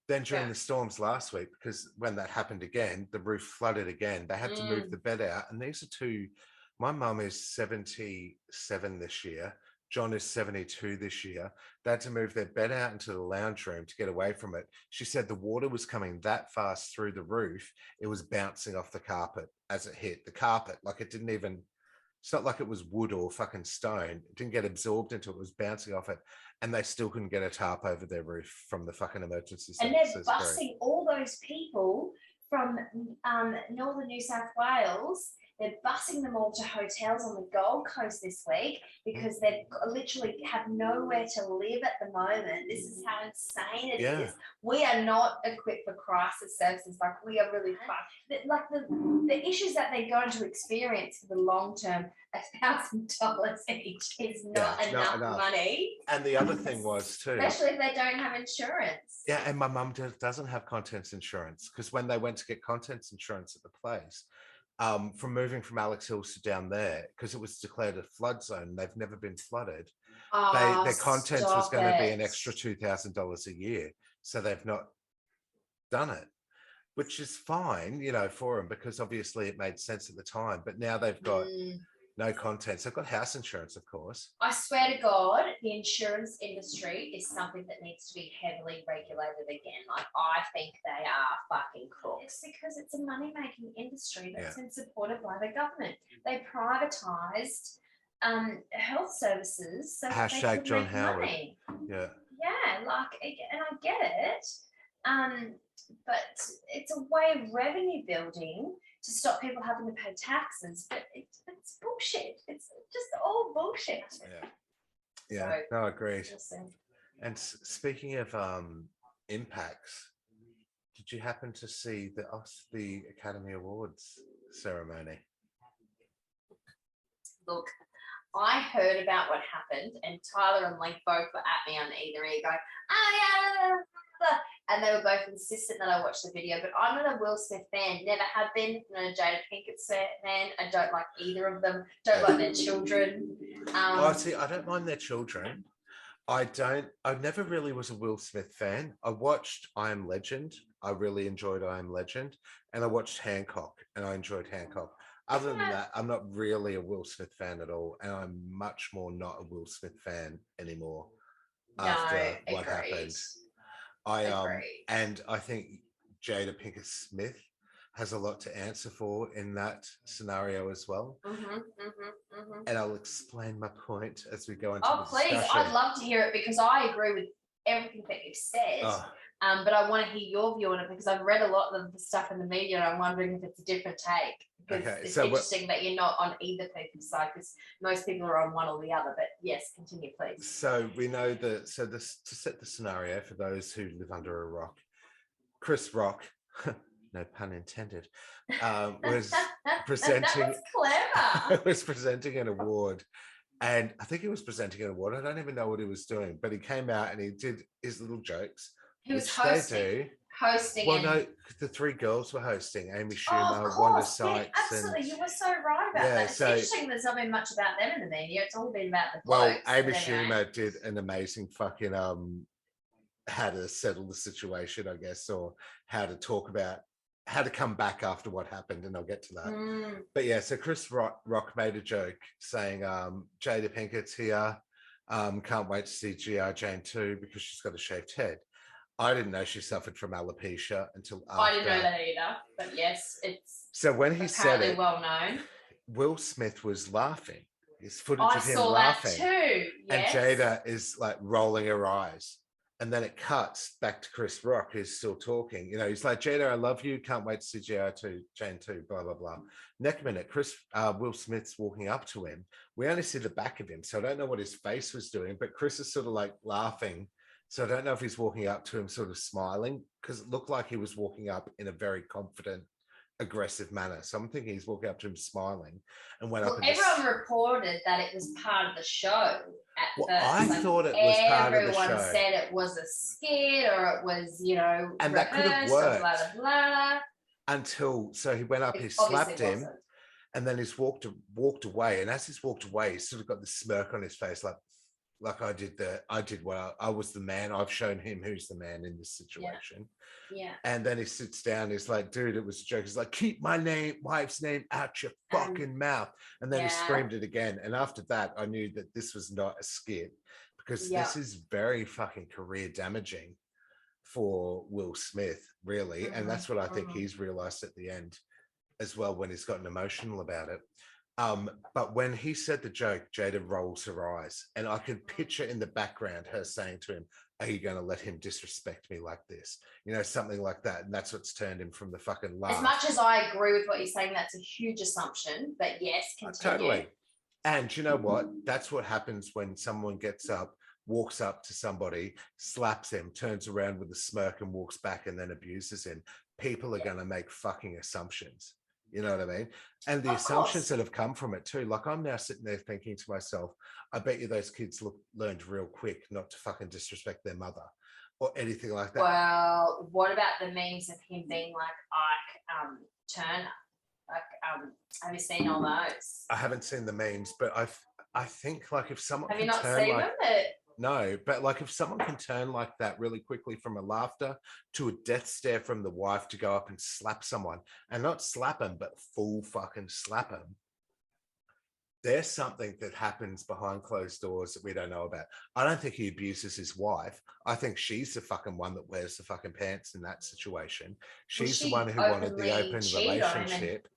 Then during the storms last week, because when that happened again, the roof flooded again. They had to move the bed out. And these are two, my mum is 77 this year. John is 72 this year. They had to move their bed out into the lounge room to get away from it. She said the water was coming that fast through the roof, it was bouncing off the carpet as it hit the carpet. Like it didn't even, it's not like it was wood or fucking stone. It didn't get absorbed into it. It was bouncing off it. And they still couldn't get a tarp over their roof from the fucking emergency And services. they're busing all those people from northern New South Wales. They're busing them all to hotels on the Gold Coast this week because they literally have nowhere to live at the moment. This is how insane it is. We are not equipped for crisis services. Like we are really fucked. Like the issues that they're going to experience for the long term, $1,000 each is not enough money. And the other thing was too, especially if they don't have insurance. Yeah, and my mum doesn't have contents insurance because when they went to get contents insurance at the place, from moving from Alex Hills to down there, because it was declared a flood zone, they've never been flooded. Their contents was going to be an extra $2,000 a year, so they've not done it, which is fine, you know, for them because obviously it made sense at the time. But now they've got no contents. They've got house insurance, of course. I swear to God, the insurance industry is something that needs to be heavily regulated again. Like, I think they are fucking crooks. It's because it's a money-making industry that's been supported by the government. They privatised health services so that they could John make Howard. money. Yeah, like, and I get it, but it's a way of revenue building to stop people having to pay taxes, but it's bullshit. It's just all bullshit. So, no, agreed. And speaking of impacts, did you happen to see the Academy Awards ceremony? Look, I heard about what happened, and Tyler and Lee both were at me on either ear going, and they were both insistent that I watch the video, but I'm not a Will Smith fan, never have been. I'm not a Jada Pinkett fan. I don't like either of them, don't like their children. See, I don't mind their children. I never really was a Will Smith fan. I watched I Am Legend. I really enjoyed I Am Legend. And I watched Hancock, and I enjoyed Hancock. Other than that, I'm not really a Will Smith fan at all. And I'm much more not a Will Smith fan anymore after what happened. And I think Jada Pinkett Smith has a lot to answer for in that scenario as well. And I'll explain my point as we go into the discussion. Please, I'd love to hear it because I agree with everything that you've said. But I want to hear your view on it because I've read a lot of the stuff in the media and I'm wondering if it's a different take. Because it's interesting that you're not on either people's side because most people are on one or the other. But yes, continue, please. So we know that. So to set the scenario for those who live under a rock, Chris Rock, no pun intended, was presenting. That was clever. Was presenting an award, and I think he was presenting an award. I don't even know what he was doing, but he came out and he did his little jokes. He was hosting. Well, no, the three girls were hosting. Amy Schumer, Wanda Sykes. Absolutely, you were so right about that. It's interesting there's not been much about them in the media. It's all been about the blokes. Well, Amy Schumer did an amazing fucking how to settle the situation, I guess, or how to talk about how to come back after what happened, and I'll get to that. But yeah, so Chris Rock made a joke saying Jada Pinkett's here, can't wait to see G.I. Jane 2 because she's got a shaved head. I didn't know she suffered from alopecia until after. I didn't know that either, but yes, it's so when he said it, well known. Will Smith was laughing. His footage of him laughing. That too. Yes. And Jada is like rolling her eyes. And then it cuts back to Chris Rock, who's still talking. You know, he's like, Jada, I love you. Can't wait to see Jane 2, blah, blah, blah. Next minute, Will Smith's walking up to him. We only see the back of him, so I don't know what his face was doing, but Chris is sort of like laughing. So I don't know if he's walking up to him sort of smiling, because it looked like he was walking up in a very confident, aggressive manner. So I'm thinking he's walking up to him smiling and went up. Everyone reported that it was part of the show at first. I thought it was part of the show. Everyone said it was a skit or it was, you know, and that could have worked. Blah, blah, blah. Until, so he went up, he slapped him, and then he's walked away. And as he's walked away, he's sort of got this smirk on his face, Like I did well. I was the man. I've shown him who's the man in this situation. Yeah. And then he sits down. He's like, dude, it was a joke. He's like, keep my wife's name out your fucking mouth. And then he screamed it again. And after that, I knew that this was not a skit, because this is very fucking career damaging for Will Smith, really. And that's what I think he's realized at the end as well, when he's gotten emotional about it. But when he said the joke, Jada rolls her eyes, and I could picture in the background her saying to him, are you going to let him disrespect me like this? You know, something like that. And that's what's turned him from the fucking laugh. As much as I agree with what you're saying, that's a huge assumption, but yes, continue. Totally. And you know what? That's what happens when someone gets up, walks up to somebody, slaps him, turns around with a smirk and walks back and then abuses him. People are going to make fucking assumptions. You know what I mean? And the assumptions that have come from it too. Like, I'm now sitting there thinking to myself, I bet you those kids learned real quick not to fucking disrespect their mother or anything like that. Well, what about the memes of him being like Ike Turner? Like, have you seen all those? I haven't seen the memes, but I think like if someone have you not seen them? No, but like if someone can turn like that really quickly from a laughter to a death stare from the wife to go up and slap someone, and not slap him, but full fucking slap him. There's something that happens behind closed doors that we don't know about. I don't think he abuses his wife. I think she's the fucking one that wears the fucking pants in that situation. She's the one who wanted the open relationship.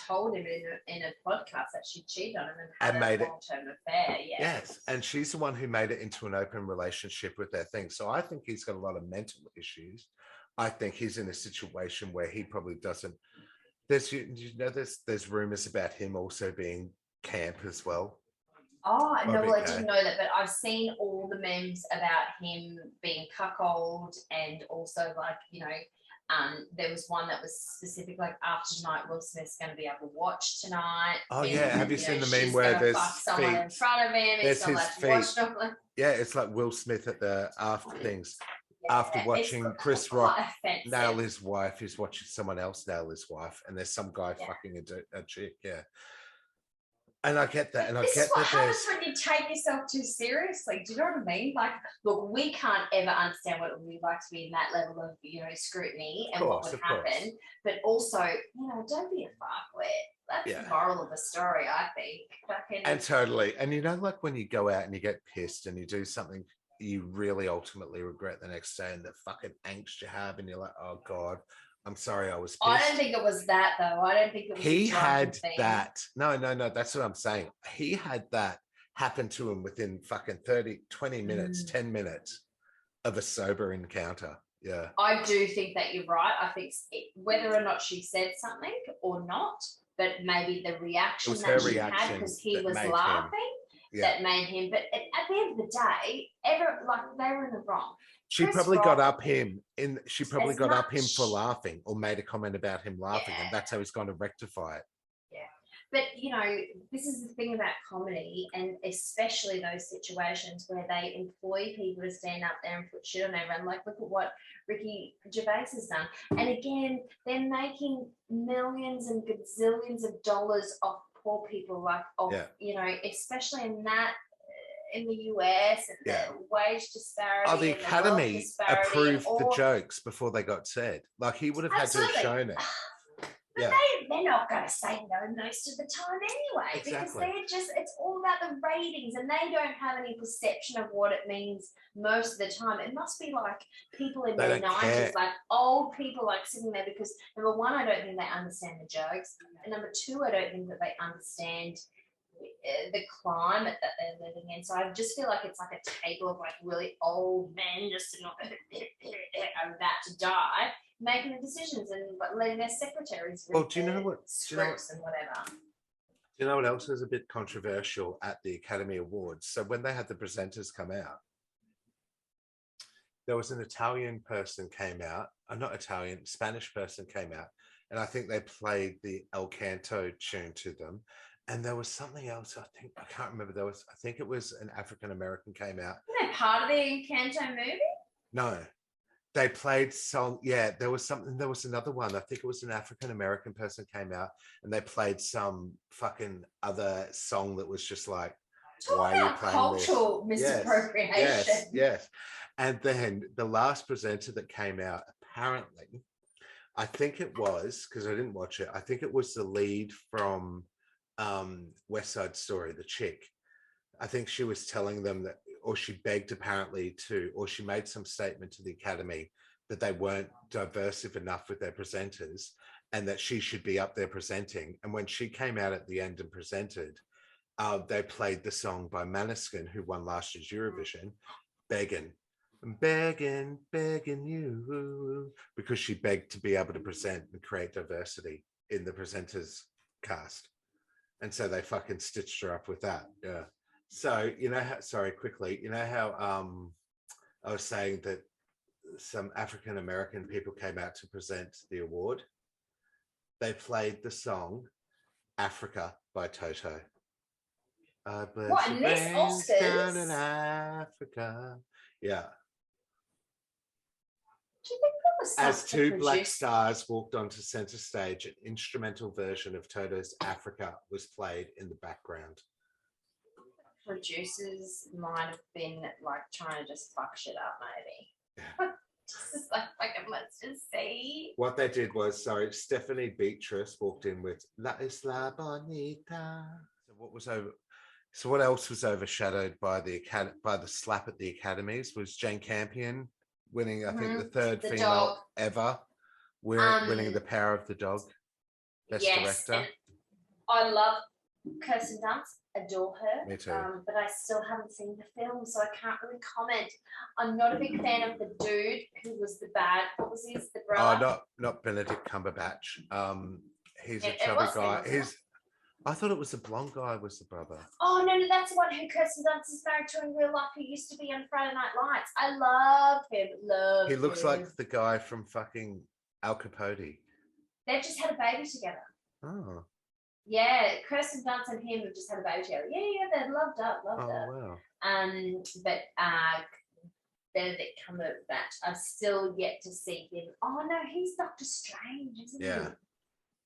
Told him in a podcast that she cheated on him and had a long-term affair. Yes, and she's the one who made it into an open relationship with their thing. So I think he's got a lot of mental issues. I think he's in a situation where he probably doesn't. There's rumors about him also being camp as well. Oh no, well I didn't know that, but I've seen all the memes about him being cuckold, and also like, you know. There was one that was specific, like, after tonight, Will Smith's going to be able to watch tonight. Oh, yeah. Have you seen the meme where there's someone in front of him? There's his feet. Yeah, it's like Will Smith at the after things. Yeah, after watching Chris Rock nail his wife, he's watching someone else nail his wife, and there's some guy fucking a chick. Yeah. And I get that. And I get that. This is what happens when you take yourself too seriously. Do you know what I mean? Like, look, we can't ever understand what it would be like to be in that level of, you know, scrutiny and what would happen. But also, you know, don't be a fuckwit. That's the moral of the story, I think. And totally. And you know, like when you go out and you get pissed and you do something you really ultimately regret the next day, and the fucking angst you have, and you're like, oh God, I'm sorry, I was pissed. I don't think it was that though. I don't think it was. He had that. No. That's what I'm saying. He had that happen to him within fucking 20 minutes, 10 minutes of a sober encounter. Yeah. I do think that you're right. I think whether or not she said something or not, but maybe the reaction that she had because he was laughing that made him. But at the end of the day, they were in the wrong. She probably got up him for laughing, or made a comment about him laughing, and that's how he's going to rectify it. Yeah. But, you know, this is the thing about comedy, and especially those situations where they employ people to stand up there and put shit on everyone. Like, look at what Ricky Gervais has done. And again, they're making millions and gazillions of dollars off poor people, you know, especially in the US and the wage disparity. Oh, the Academy approved the jokes before they got said. Like, he would have had to have shown it. But they're not going to say no most of the time anyway, because it's all about the ratings, and they don't have any perception of what it means most of the time. It must be like people in their 90s, like old people, like sitting there, because number one, I don't think they understand the jokes, and number two, I don't think that they understand the climate that they're living in. So I just feel like it's like a table of like really old men just not about to die, making the decisions and letting their secretaries read scripts and whatever. Do you know what else is a bit controversial at the Academy Awards? So when they had the presenters come out, there was an Italian person came out, not Italian, Spanish person came out, and I think they played the El Canto tune to them. And there was something else. I can't remember. I think it was an African American came out. Isn't that part of the Encanto movie? No, they played song. Yeah, there was something. There was another one. I think it was an African American person came out, and they played some fucking other song that was just like why are you about playing this? cultural misappropriation. Yes. And then the last presenter that came out, apparently, I think it was, because I didn't watch it, I think it was the lead from West Side Story, the chick. I think she was telling them that, or she begged apparently to, or she made some statement to the Academy that they weren't diverse enough with their presenters and that she should be up there presenting. And when she came out at the end and presented, they played the song by Maneskin, who won last year's Eurovision, begging you, because she begged to be able to present and create diversity in the presenters cast. And so they fucking stitched her up with that. Yeah. So, you know, quickly, you know how I was saying that some African-American people came out to present the award? They played the song Africa by Toto. I bless What, the in this rains down in Oscars? Africa. Yeah. Do you think that was As something two black produced? stars walked onto center stage, an instrumental version of Toto's Africa was played in the background. Producers might have been like trying to just fuck shit up, maybe. Just like let's just see. What they did was, sorry, Stephanie Beatrice walked in with La Isla Bonita. So what else was overshadowed by the slap at the Academies was Jane Campion winning, I think, the third female dog. ever, winning The Power of the Dog, Best Director. And I love Kirsten Dunst, adore her. Me too. But I still haven't seen the film, so I can't really comment. I'm not a big fan of the dude who was the bad. What was his? The brother? Not Benedict Cumberbatch. He's a It chubby was him, guy. wasn't it? I thought it was the blonde guy was the brother. Oh no, that's the one who Kirsten Dunst is married to in real life, who used to be on Friday Night Lights. I love him. He looks like the guy from fucking Al Capote. They've just had a baby together. Oh. Yeah, Kirsten Dunst and him have just had a baby together. Yeah, they're loved up. Wow. But Benedict Cumberbatch, I've still yet to see him. Oh no, he's Doctor Strange, isn't he?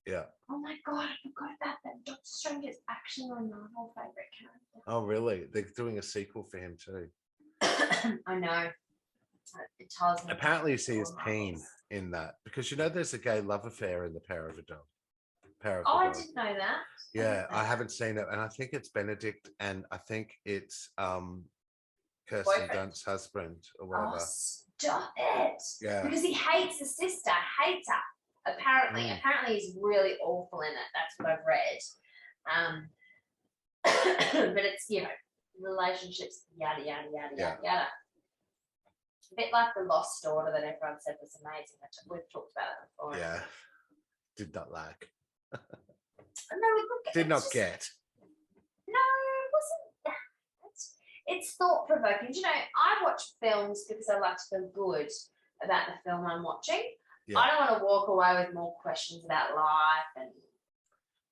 Yeah. Oh my god, I forgot about that. Doctor Strange is actually my Marvel favorite character. Oh really? They're doing a sequel for him too. I know. It tells me. Apparently, you see his Kayne in that because you know there's a gay love affair in The Power of a Dog. I didn't know that. Yeah, I haven't seen it, and I think it's Benedict, and I think it's Kirsten Dunst's husband or whatever. Oh, stop it! Yeah, because he hates the sister, hates her. Apparently he's really awful in it. That's what I've read. But it's relationships, yada yada yada yada. A bit like The Lost Daughter that everyone said was amazing. We've talked about it before. Yeah, did not like. No, did not get. No, it wasn't. It's thought provoking. You know, I watch films because I like to feel good about the film I'm watching. Yeah. I don't want to walk away with more questions about life and.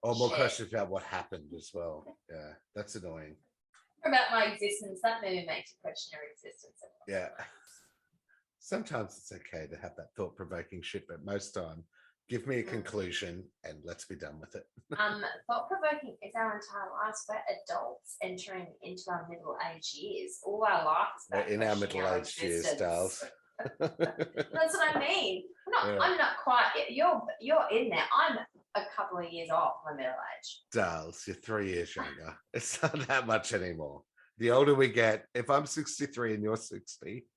Or more questions about what happened as well. Yeah, that's annoying. About my existence. That movie makes you question your existence. Yeah. Sometimes it's okay to have that thought-provoking shit, but most time, give me a conclusion and let's be done with it. Thought-provoking is our entire lives. We're adults entering into our middle-aged years. All our life is about in our middle-aged years, Dales. That's what I mean. I'm not quite. You're in there. I'm a couple of years off my middle age. Dales, you're 3 years younger. It's not that much anymore. The older we get, if I'm 63 and you're 60,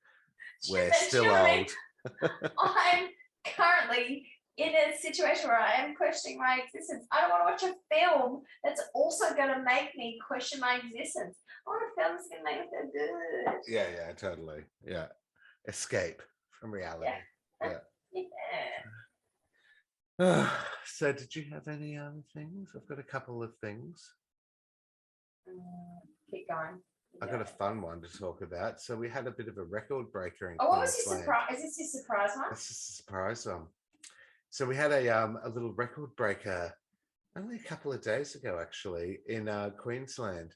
we're still old. I'm currently in a situation where I am questioning my existence. I don't want to watch a film that's also going to make me question my existence. I want a film that's going to make me feel good. Yeah, totally. Yeah. Escape from reality. Yeah. So did you have any other things? I've got a couple of things. Keep going. I've got a fun one to talk about. So we had a bit of a record breaker in what was your surprise? Is this your surprise one? This is a surprise one. So we had a little record breaker only a couple of days ago, actually, in Queensland.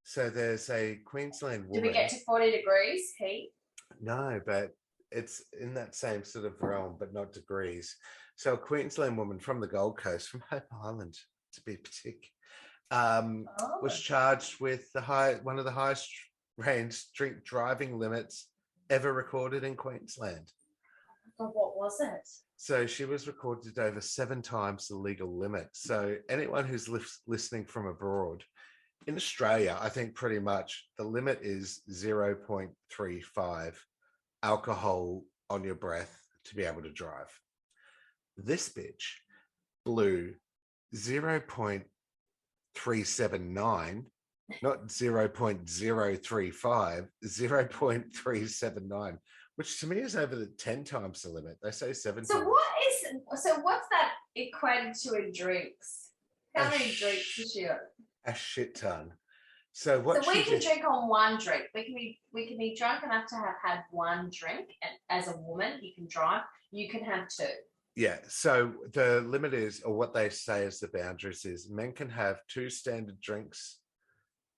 So there's a Queensland woman. Did we get to 40 degrees heat? No, but it's in that same sort of realm, but not degrees. So a Queensland woman from the Gold Coast, from Hope Island, to be particular, was charged with one of the highest range drink driving limits ever recorded in Queensland. But what was it? So she was recorded over 7 times the legal limit. So anyone who's listening from abroad, in Australia, I think pretty much the limit is 0.35 alcohol on your breath to be able to drive. This bitch blew 0.379, not 0.035, 0.379, which to me is over 10 times the limit. They say 7 So times. what's that equated to in drinks? How many drinks is she on? A shit ton. So what we can drink on one drink. We can be drunk enough to have had one drink, and as a woman, you can drive. You can have 2. Yeah. So the limit is, or what they say is the boundaries is, men can have 2 standard drinks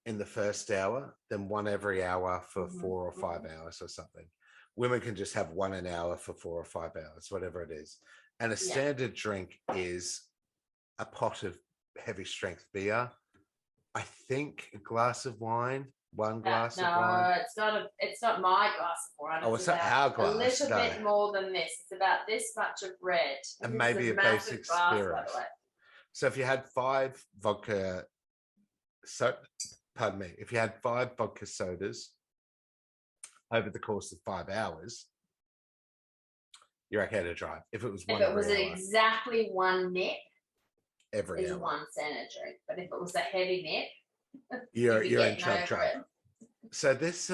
in the first hour, then 1 every hour for 4 or 5 hours or something. Women can just have 1 an hour for 4 or 5 hours, whatever it is. And a standard drink is a pot of heavy strength beer. I think a glass of wine, one glass of wine. No, it's not my glass of wine. Oh, it's not our glass. A little bit more than this. It's about this much of red. And maybe a basic spirit. So if you had 5 vodka, if you had 5 vodka sodas over the course of 5 hours, you're okay to drive. If it was one, if it was exactly 1 nip, every is 1 standard drink. But if it was a heavy nip, you're in trouble. So this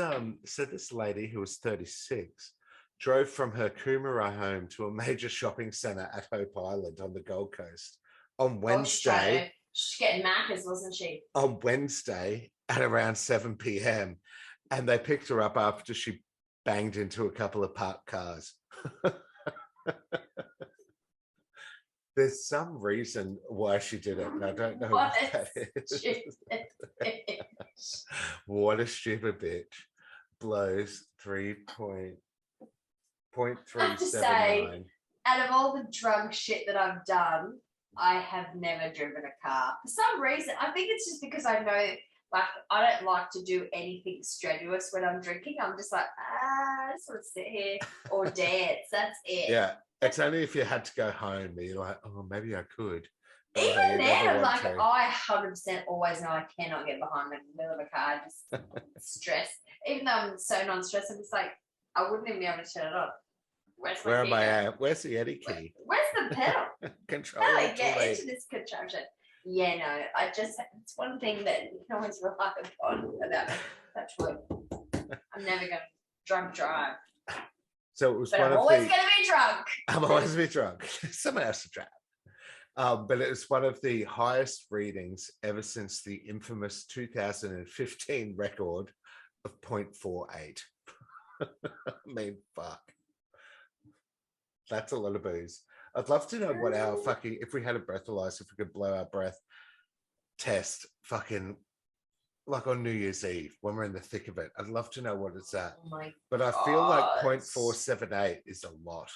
lady who was 36 drove from her Hoorah home to a major shopping centre at Hope Island on the Gold Coast on Wednesday. She's getting Macca's, wasn't she? On Wednesday at around 7 p.m. And they picked her up after she banged into a couple of parked cars. There's some reason why she did it, and I don't know what that is. What a stupid bitch. Blows 3.379. Out of all the drunk shit that I've done, I have never driven a car. For some reason, I think it's just because I know, like, I don't like to do anything strenuous when I'm drinking. I'm just like, I just want to sit here or dance. That's it. Yeah. It's only if you had to go home and you're like, oh, maybe I could. Even then, I'm like, I 100% always know I cannot get behind the middle of a car. I just stress. Even though I'm so non-stressed, I'm just like, I wouldn't even be able to turn it off. Where am I at? Where's the Eddie key? Where's the pedal? Control. How do I get into this contraption? Yeah, no, it's one thing that you can always rely upon about touch wood. I'm never going to drunk drive. So it was but I'm always going to be drunk. I'm always going to be drunk. Someone has to drive. But it was one of the highest readings ever since the infamous 2015 record of 0.48. I mean, fuck. That's a lot of booze. I'd love to know what our fucking, if we had a breathalyzer, if we could blow our breath test fucking like on New Year's Eve when we're in the thick of it. I'd love to know what it's at. Oh my but I feel like 0.478 is a lot.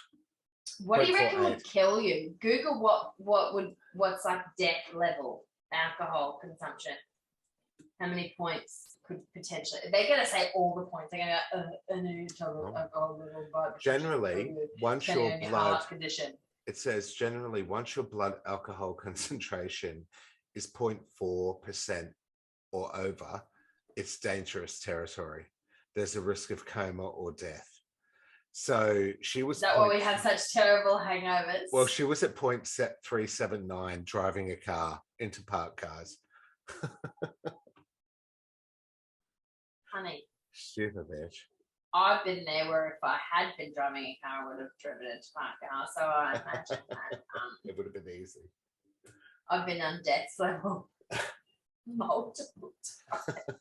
What do you reckon would kill you? Google what's like death level alcohol consumption. How many points could potentially? They're gonna say all the points. They're gonna go. Generally, once your blood condition. It says generally once your blood alcohol concentration is 0.4% or over, it's dangerous territory. There's a risk of coma or death. So she was. Is that why we have such terrible hangovers? Well, she was at 0.379 driving a car into parked cars. Honey. Stupid bitch. I've been there where if I had been driving a car, I would have driven into parked car. So I imagine that. It would have been easy. I've been on death's level multiple times.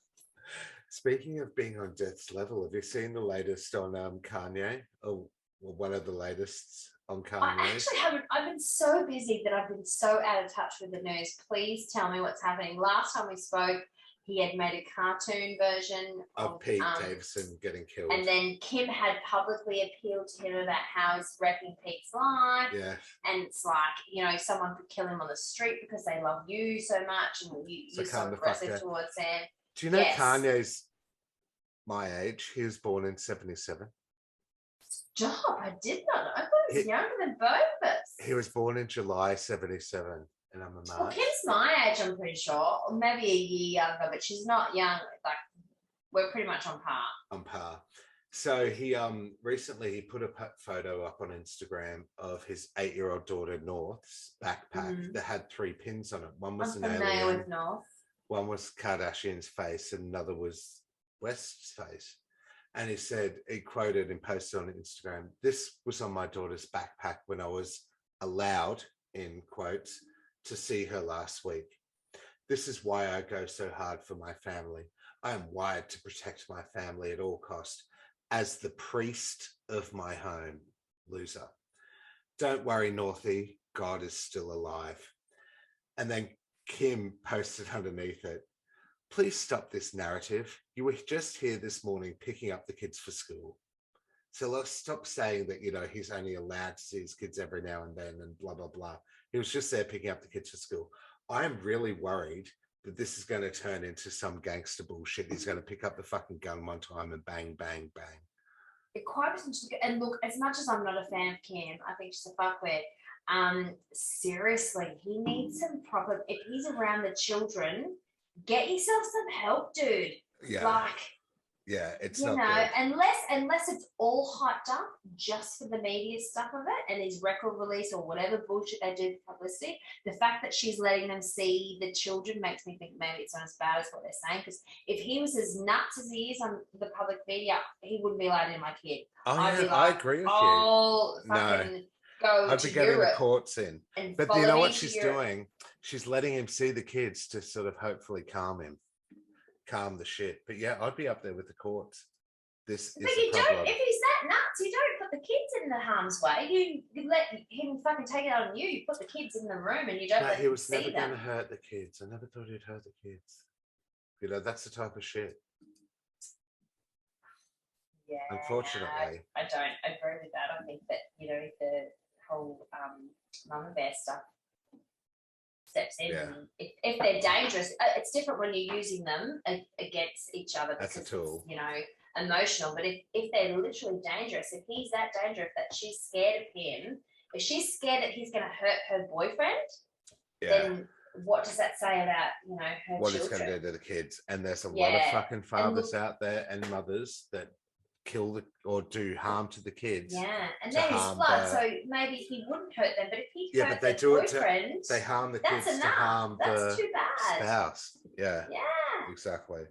Speaking of being on death's level, have you seen the latest on Kayne? Or one of the latest on Kayne? I actually haven't. I've been so busy that I've been so out of touch with the news. Please tell me what's happening. Last time we spoke, he had made a cartoon version of Pete Davidson getting killed. And then Kim had publicly appealed to him about how he's wrecking Pete's life. Yeah. And it's like, someone could kill him on the street because they love you so much and you're so aggressive towards them. Do you know Kanye's my age? He was born in 77. Stop, I did not. I thought he was younger than both of us. He was born in July 77 and I'm a March. Well, Kim's my age, I'm pretty sure. Or maybe a year younger, but she's not young. Like, we're pretty much on par. On par. So he recently he put a photo up on Instagram of his 8-year-old daughter North's backpack that had 3 pins on it. One was an alien with North. One was Kardashian's face and another was West's face. And he said, he quoted and posted on Instagram, "This was on my daughter's backpack when I was allowed, in quotes, to see her last week. This is why I go so hard for my family. I am wired to protect my family at all cost. As the priest of my home, loser. Don't worry, Northie, God is still alive." And then Kim posted underneath it, "Please stop this narrative. You were just here this morning picking up the kids for school. So let's stop saying that, he's only allowed to see his kids every now and then and blah, blah, blah. He was just there picking up the kids for school. I am really worried that this is going to turn into some gangster bullshit. He's going to pick up the fucking gun one time and bang, bang, bang." It quite interesting. And look, as much as I'm not a fan of Kim, I think she's a fuckwit. Seriously, he needs some proper. If he's around the children, get yourself some help, dude. Yeah. It's not good. Unless it's all hyped up just for the media stuff of it and his record release or whatever bullshit they do for publicity. The fact that she's letting them see the children makes me think maybe it's not as bad as what they're saying. Because if he was as nuts as he is on the public media, he wouldn't be allowed in my kid. I agree with you. Fucking go I'd be getting the courts in. But you know what she's doing? She's letting him see the kids to sort of hopefully calm the shit. But yeah, I'd be up there with the courts. This is a problem. If he's that nuts, you don't put the kids in the harm's way. You let him fucking take it out on you. You put the kids in the room and you don't let him see them. He was never going to hurt the kids. I never thought he'd hurt the kids. That's the type of shit. Yeah. Unfortunately. I don't agree with that. I think that, the whole mama bear stuff steps in. Yeah. And if they're dangerous, it's different when you're using them against each other. That's a tool. It's, emotional. But if they're literally dangerous, if he's that dangerous that she's scared of him, if she's scared that he's going to hurt her boyfriend, then what does that say about, her what children? It's going to do to the kids? And there's a lot of fucking fathers out there and mothers that kill or do harm to the kids. Yeah, and then he's blood, so maybe he wouldn't hurt them. But if he hurt but they their do boyfriend, they harm the kids enough. to harm that's the too bad. spouse. Yeah, exactly.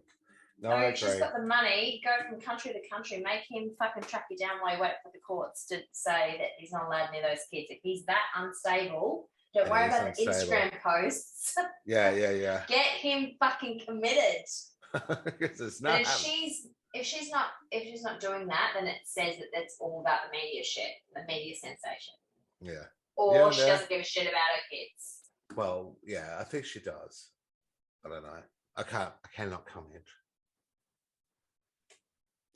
No, I agree. She's got the money. Go from country to country. Make him fucking track you down while you wait for the courts to say that he's not allowed near those kids. If he's that unstable, don't worry about the Instagram posts. Yeah. Get him fucking committed. It's not. If she's not doing that, then it says that that's all about the media shit, the media sensation. Yeah. Or she doesn't give a shit about her kids. Well, yeah, I think she does. I don't know. I cannot comment.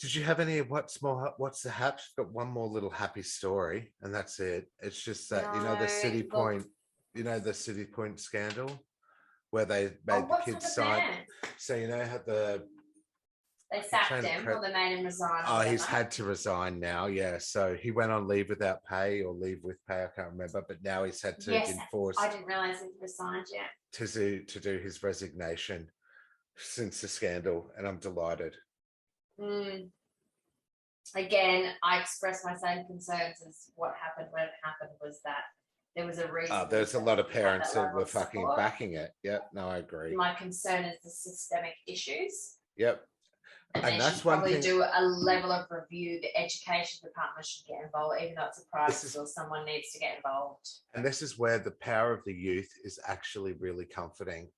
Did you have any? What's the Haps? Got one more little happy story, and that's it. It's just that the City Point, the City Point scandal, where they made the kids sign. So how they sacked him, or they made him resign. Oh, he's had to resign now. Yeah, so he went on leave without pay or leave with pay. I can't remember, but now he's had to enforce. I didn't realize he resigned yet. To do his resignation since the scandal, and I'm delighted. Again, I expressed my same concerns as what happened when it happened was that there was a reason. There's a lot of parents that were fucking backing it. Yep, no, I agree. My concern is the systemic issues. Yep. And that's one thing. Do a level of review. The education department should get involved, even though it's a private school. Someone needs to get involved. And this is where the power of the youth is actually really comforting.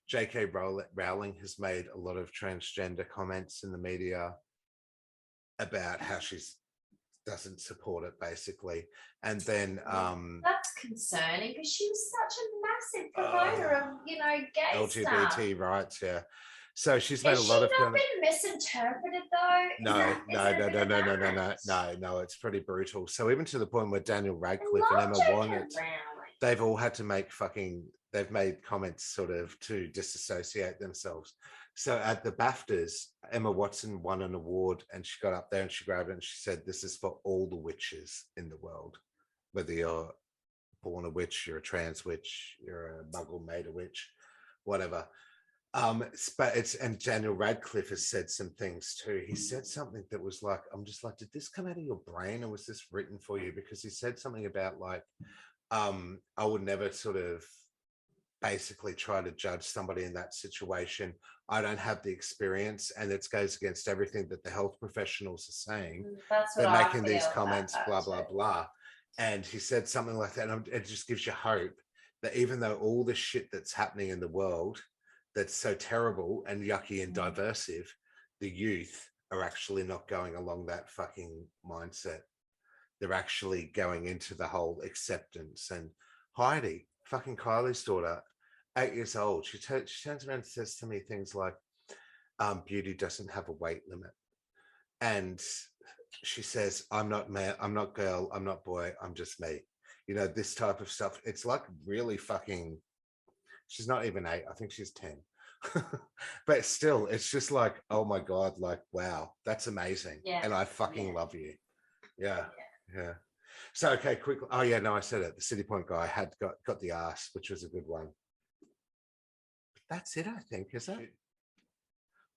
J.K. Rowling has made a lot of transgender comments in the media about how she's doesn't support it basically. And then that's concerning because she was such a massive promoter of, you know, gay LGBT stuff. rights, yeah. So she's made a Has lot she of not been misinterpreted though? No, it's pretty brutal. So even to the point where Daniel I Radcliffe and love Emma J.K. Watson, Rowling. they've all had to make they've made comments sort of to disassociate themselves. So at the BAFTAs, Emma Watson won an award and she got up there and she grabbed it and she said, "This is for all the witches in the world, whether you're born a witch, you're a trans witch, you're a muggle made a witch, whatever." But it's, and Daniel Radcliffe has said some things too. He said something that was like, I'm just like, did this come out of your brain or was this written for you? Because he said something about like, I would never sort of basically try to judge somebody in that situation. I don't have the experience, and it goes against everything that the health professionals are saying. That's what They're I making feel these comments, about blah, that blah, too. blah. And he said something like that. And it just gives you hope that even though all the shit that's happening in the world that's so terrible and yucky and diversive, the youth are actually not going along that fucking mindset. They're actually going into the whole acceptance. And Heidi, fucking Kylie's daughter, 8 years old, she turns around and says to me things like, beauty doesn't have a weight limit. And she says, I'm not man, I'm not girl, I'm not boy, I'm just me. You know, this type of stuff. It's like really fucking, she's not even 8, I think she's 10. But still, it's just like, oh my God, like, wow, that's amazing. Yeah. And I fucking love you. Yeah. So, okay, quickly. Oh yeah, no, I said it. The City Point guy had got the ass, which was a good one. But that's it, I think, is it?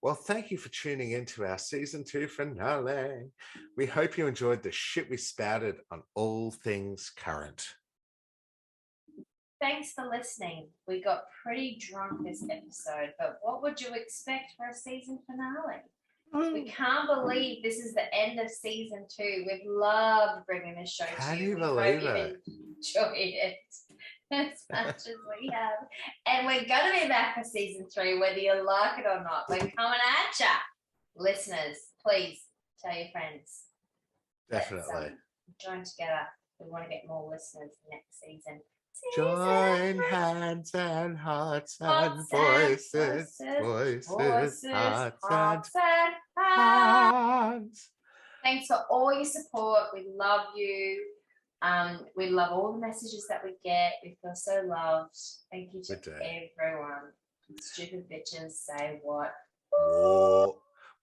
Well, thank you for tuning in to our season 2 finale. We hope you enjoyed the shit we spouted on all things current. Thanks for listening. We got pretty drunk this episode, but what would you expect for a season finale? We can't believe this is the end of season 2. We've loved bringing this show to you. We hope you've enjoyed it as much as we have. And we're going to be back for season 3, whether you like it or not. We're coming at ya. Listeners, please tell your friends. Definitely. Join together. We want to get more listeners next season. Join hands and hearts and voices, hearts and hands. Thanks for all your support. We love you. We love all the messages that we get. We feel so loved. Thank you to everyone. Stupid bitches say what?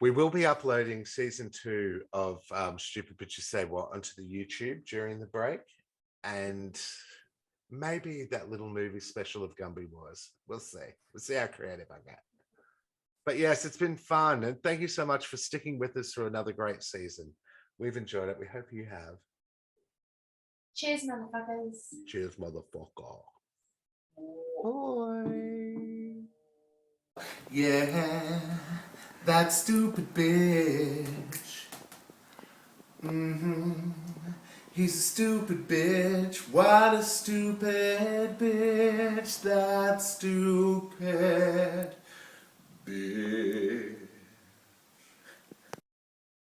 We will be uploading season 2 of Stupid Bitches Say What onto the YouTube during the break, and maybe that little movie special of Gumby was. We'll see. We'll see how creative I get. But yes, it's been fun, and thank you so much for sticking with us through another great season. We've enjoyed it. We hope you have. Cheers, motherfuckers. Cheers, motherfucker. Boy. Yeah, that stupid bitch. He's a stupid bitch. What a stupid bitch. That stupid bitch.